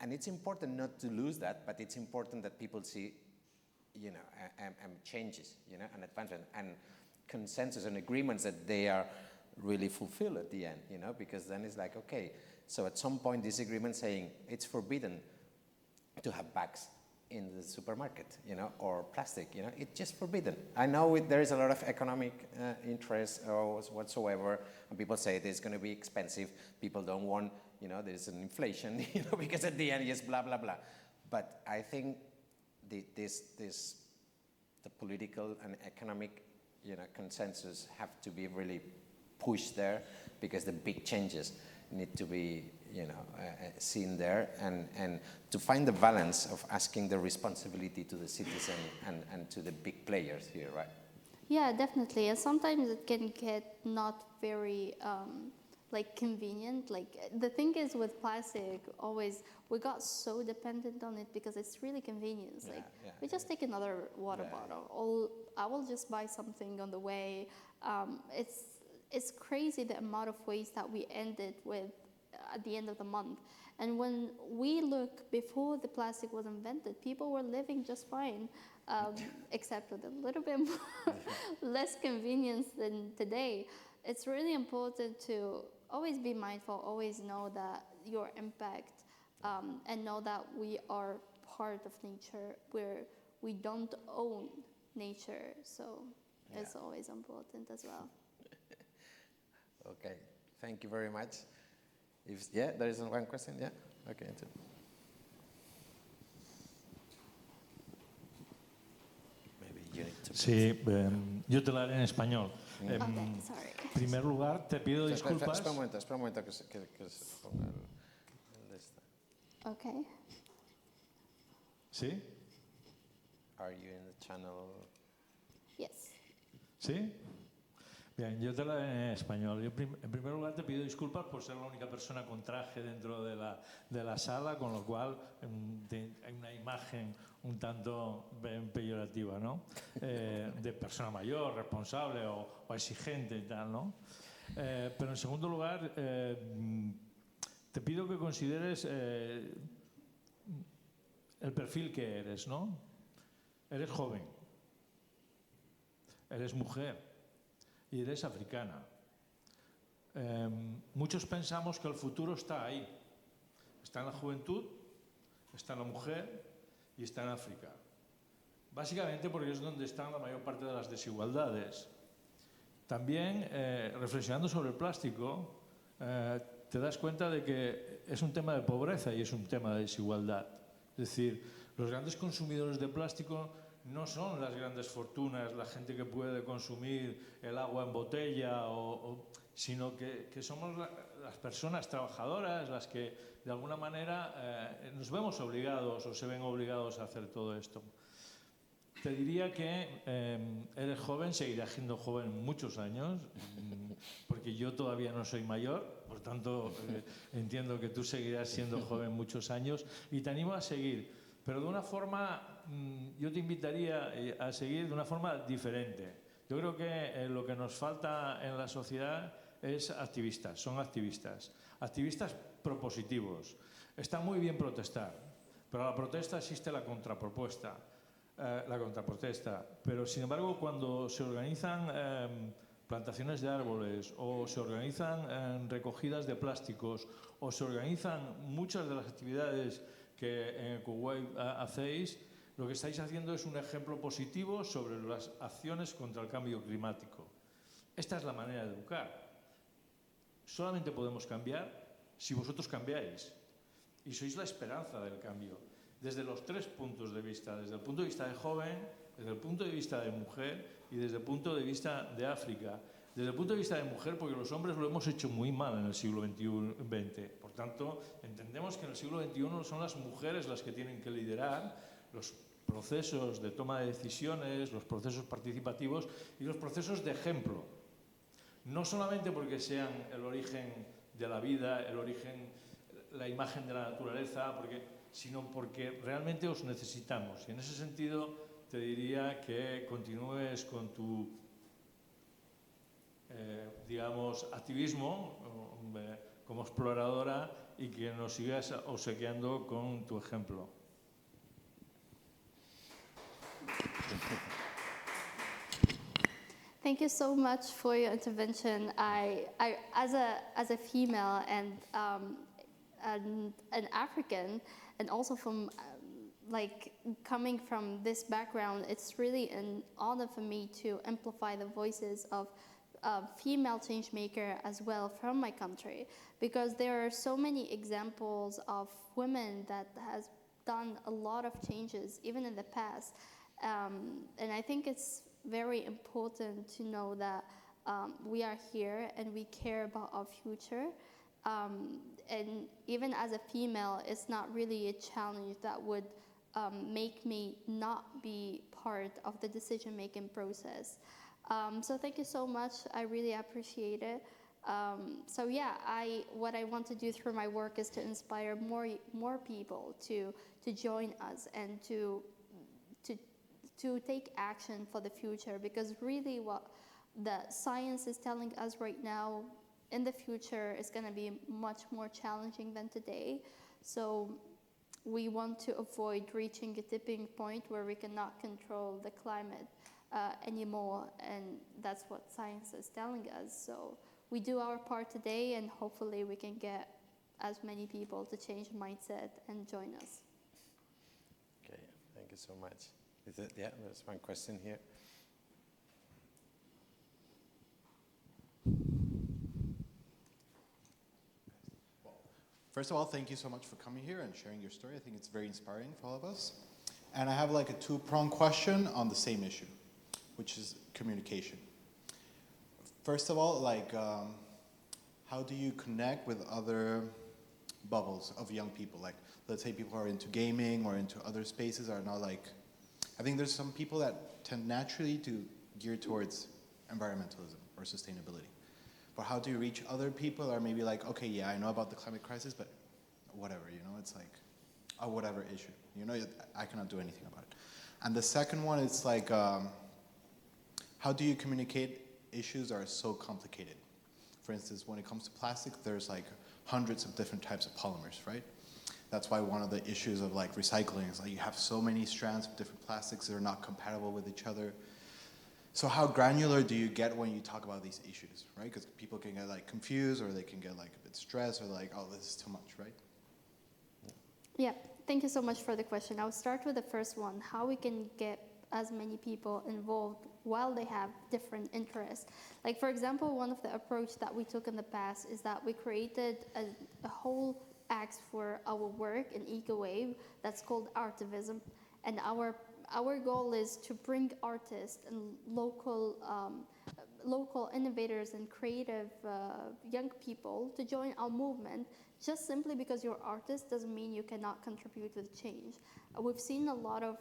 and it's important not to lose that, but it's important that people see, you know, changes, you know, and advancement and consensus and agreements that they are really fulfilled at the end, you know, because then it's like, okay, so at some point this agreement saying it's forbidden to have bags in the supermarket, you know, or plastic, you know, it's just forbidden. I know there is a lot of economic interest or whatsoever, and people say it's going to be expensive. People don't want, you know, there's an inflation, you know, because at the end, yes, blah, blah, blah. But I think the political and economic, you know, consensus have to be really pushed there, because the big changes need to be, you know, seen there, and to find the balance of asking the responsibility to the citizen and to the big players here, right? Yeah, definitely. And sometimes it can get not very like convenient. Like the thing is with plastic, always we got so dependent on it because it's really convenient. Yeah, like yeah, we just take another water bottle, or I will just buy something on the way. It's crazy the amount of waste that we ended with at the end of the month. And when we look before the plastic was invented, people were living just fine, except with a little bit more less convenience than today. It's really important to always be mindful, always know that your impact, and know that we are part of nature, where we don't own nature. So is always important as well. Okay, thank you very much. There is one question, okay. Maybe you need to... Sí, yo te la haré en español. Okay, sorry. En primer lugar, te pido disculpas. Espera un momento que se ponga el de esta. Okay. ¿Sí? Are you in the channel? Yes. ¿Sí? Bien, yo te la haré en español. Yo en primer lugar te pido disculpas por ser la única persona con traje dentro de la sala, con lo cual hay una imagen un tanto peyorativa, ¿no? De persona mayor, responsable o exigente y tal, ¿no? Pero en segundo lugar, te pido que consideres el perfil que eres, ¿no? Eres joven, eres mujer y eres africana. Muchos pensamos que el futuro está ahí. Está en la juventud, está en la mujer y está en África. Básicamente porque es donde están la mayor parte de las desigualdades. También, reflexionando sobre el plástico, te das cuenta de que es un tema de pobreza y es un tema de desigualdad. Es decir, los grandes consumidores de plástico no son las grandes fortunas, la gente que puede consumir el agua en botella, sino que somos las personas trabajadoras las que de alguna manera nos vemos obligados o se ven obligados a hacer todo esto. Te diría que eres joven, seguirás siendo joven muchos años, porque yo todavía no soy mayor, por tanto entiendo que tú seguirás siendo joven muchos años y te animo a seguir, pero de una forma, yo te invitaría a seguir de una forma diferente. Yo creo que lo que nos falta en la sociedad es activistas, son activistas propositivos. Está muy bien protestar, pero a la protesta existe la contrapropuesta. La contraprotesta, pero sin embargo cuando se organizan plantaciones de árboles o se organizan recogidas de plásticos o se organizan muchas de las actividades que en EcoWave hacéis, lo que estáis haciendo es un ejemplo positivo sobre las acciones contra el cambio climático. Esta es la manera de educar. Solamente podemos cambiar si vosotros cambiáis y sois la esperanza del cambio. Desde los tres puntos de vista, desde el punto de vista de joven, desde el punto de vista de mujer y desde el punto de vista de África. Desde el punto de vista de mujer, porque los hombres lo hemos hecho muy mal en el siglo XX. Por tanto, entendemos que en el siglo XXI son las mujeres las que tienen que liderar los procesos de toma de decisiones, los procesos participativos y los procesos de ejemplo. No solamente porque sean el origen de la vida, el origen, la imagen de la naturaleza, sino porque realmente os necesitamos. Y en ese sentido te diría que continúes con tu, digamos, activismo como exploradora y que nos sigas obsequiando con tu ejemplo. Thank you so much for your intervention. I as a female and an African, and also from coming from this background, it's really an honor for me to amplify the voices of female change maker as well from my country, because there are so many examples of women that has done a lot of changes even in the past, and I think it's very important to know that we are here and we care about our future. And even as a female, it's not really a challenge that would make me not be part of the decision-making process. So thank you so much. I really appreciate it. So yeah, what I want to do through my work is to inspire more people to join us and to take action for the future, because really what the science is telling us right now in the future is going to be much more challenging than today. So we want to avoid reaching a tipping point where we cannot control the climate anymore, and that's what science is telling us. So we do our part today, and hopefully we can get as many people to change mindset and join us. Okay, thank you so much. There's one question here. First of all, thank you so much for coming here and sharing your story. I think it's very inspiring for all of us. And I have like a two-pronged question on the same issue, which is communication. First of all, like, how do you connect with other bubbles of young people? Like, let's say people who are into gaming or into other spaces are not like, I think there's some people that tend naturally to gear towards environmentalism or sustainability. But how do you reach other people or maybe like, okay, yeah, I know about the climate crisis, but whatever, you know, it's like a whatever issue. You know, I cannot do anything about it. And the second one is like, how do you communicate issues that are so complicated? For instance, when it comes to plastic, there's like hundreds of different types of polymers, right? That's why one of the issues of like recycling is like you have so many strands of different plastics that are not compatible with each other. So how granular do you get when you talk about these issues, right? Because people can get like confused or they can get like a bit stressed or like, oh, this is too much, right? Yeah, thank you so much for the question. I'll start with the first one, how we can get as many people involved while they have different interests. Like, for example, one of the approach that we took in the past is that we created a whole axe for our work in EcoWave that's called Artivism. And our goal is to bring artists and local innovators and creative young people to join our movement. Just simply because you're artist doesn't mean you cannot contribute with change. We've seen a lot of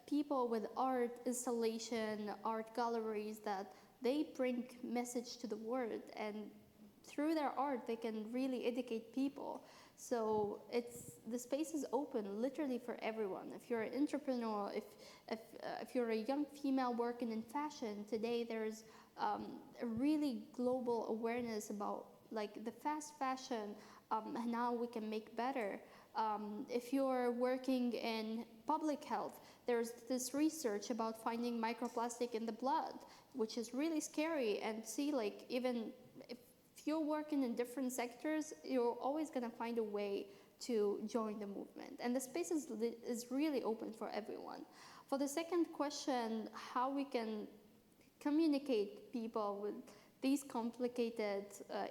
people with art installation, art galleries that they bring message to the world, and through their art they can really educate people. So the space is open literally for everyone. If you're an entrepreneur, if you're a young female working in fashion, today there's a really global awareness about like the fast fashion and how we can make better. If you're working in public health, there's this research about finding microplastic in the blood, which is really scary. And see, like, even if you're working in different sectors, you're always going to find a way to join the movement. And the space is really open for everyone. For the second question, how we can communicate people with these complicated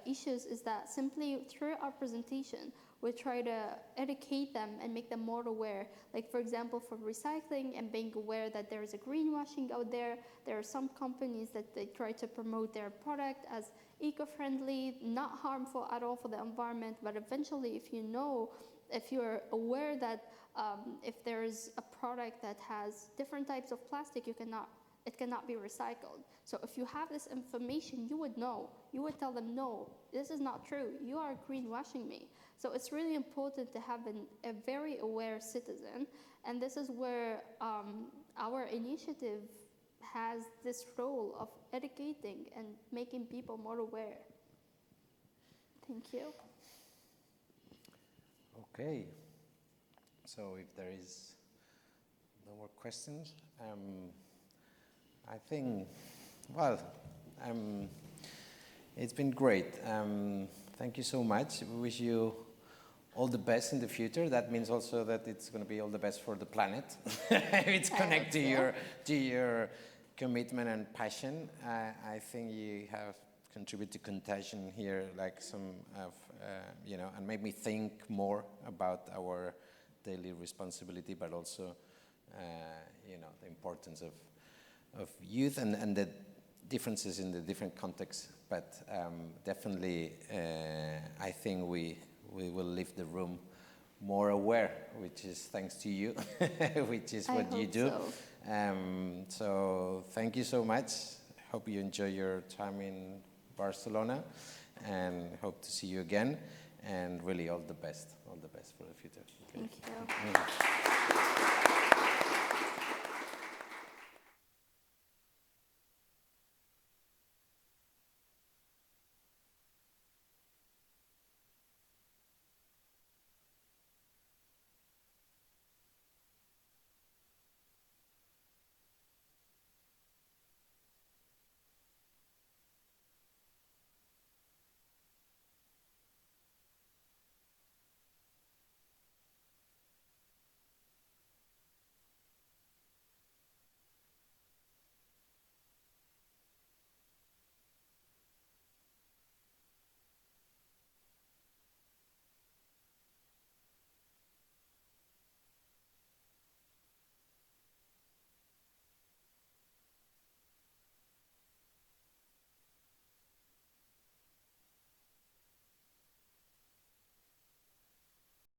issues is that simply through our presentation, we try to educate them and make them more aware. Like, for example, for recycling and being aware that there is a greenwashing out there. There are some companies that they try to promote their product as eco-friendly, not harmful at all for the environment, but eventually if you're aware that if there is a product that has different types of plastic, it cannot be recycled. So if you have this information, you would know. You would tell them, no, this is not true. You are greenwashing me. So it's really important to have a very aware citizen. And this is where our initiative has this role of educating and making people more aware. Thank you. Okay. So if there is no more questions, I think, well, it's been great. Thank you so much. We wish you all the best in the future. That means also that it's going to be all the best for the planet. It's connected to your commitment and passion. I think you have contributed to contagion here, like some of, and made me think more about our daily responsibility, but also, the importance of youth and the differences in the different contexts. But definitely, I think we will leave the room more aware, which is thanks to you, which is what you do. So thank you so much. Hope you enjoy your time in Barcelona, and hope to see you again. And really, all the best for the future. Okay. Thank you.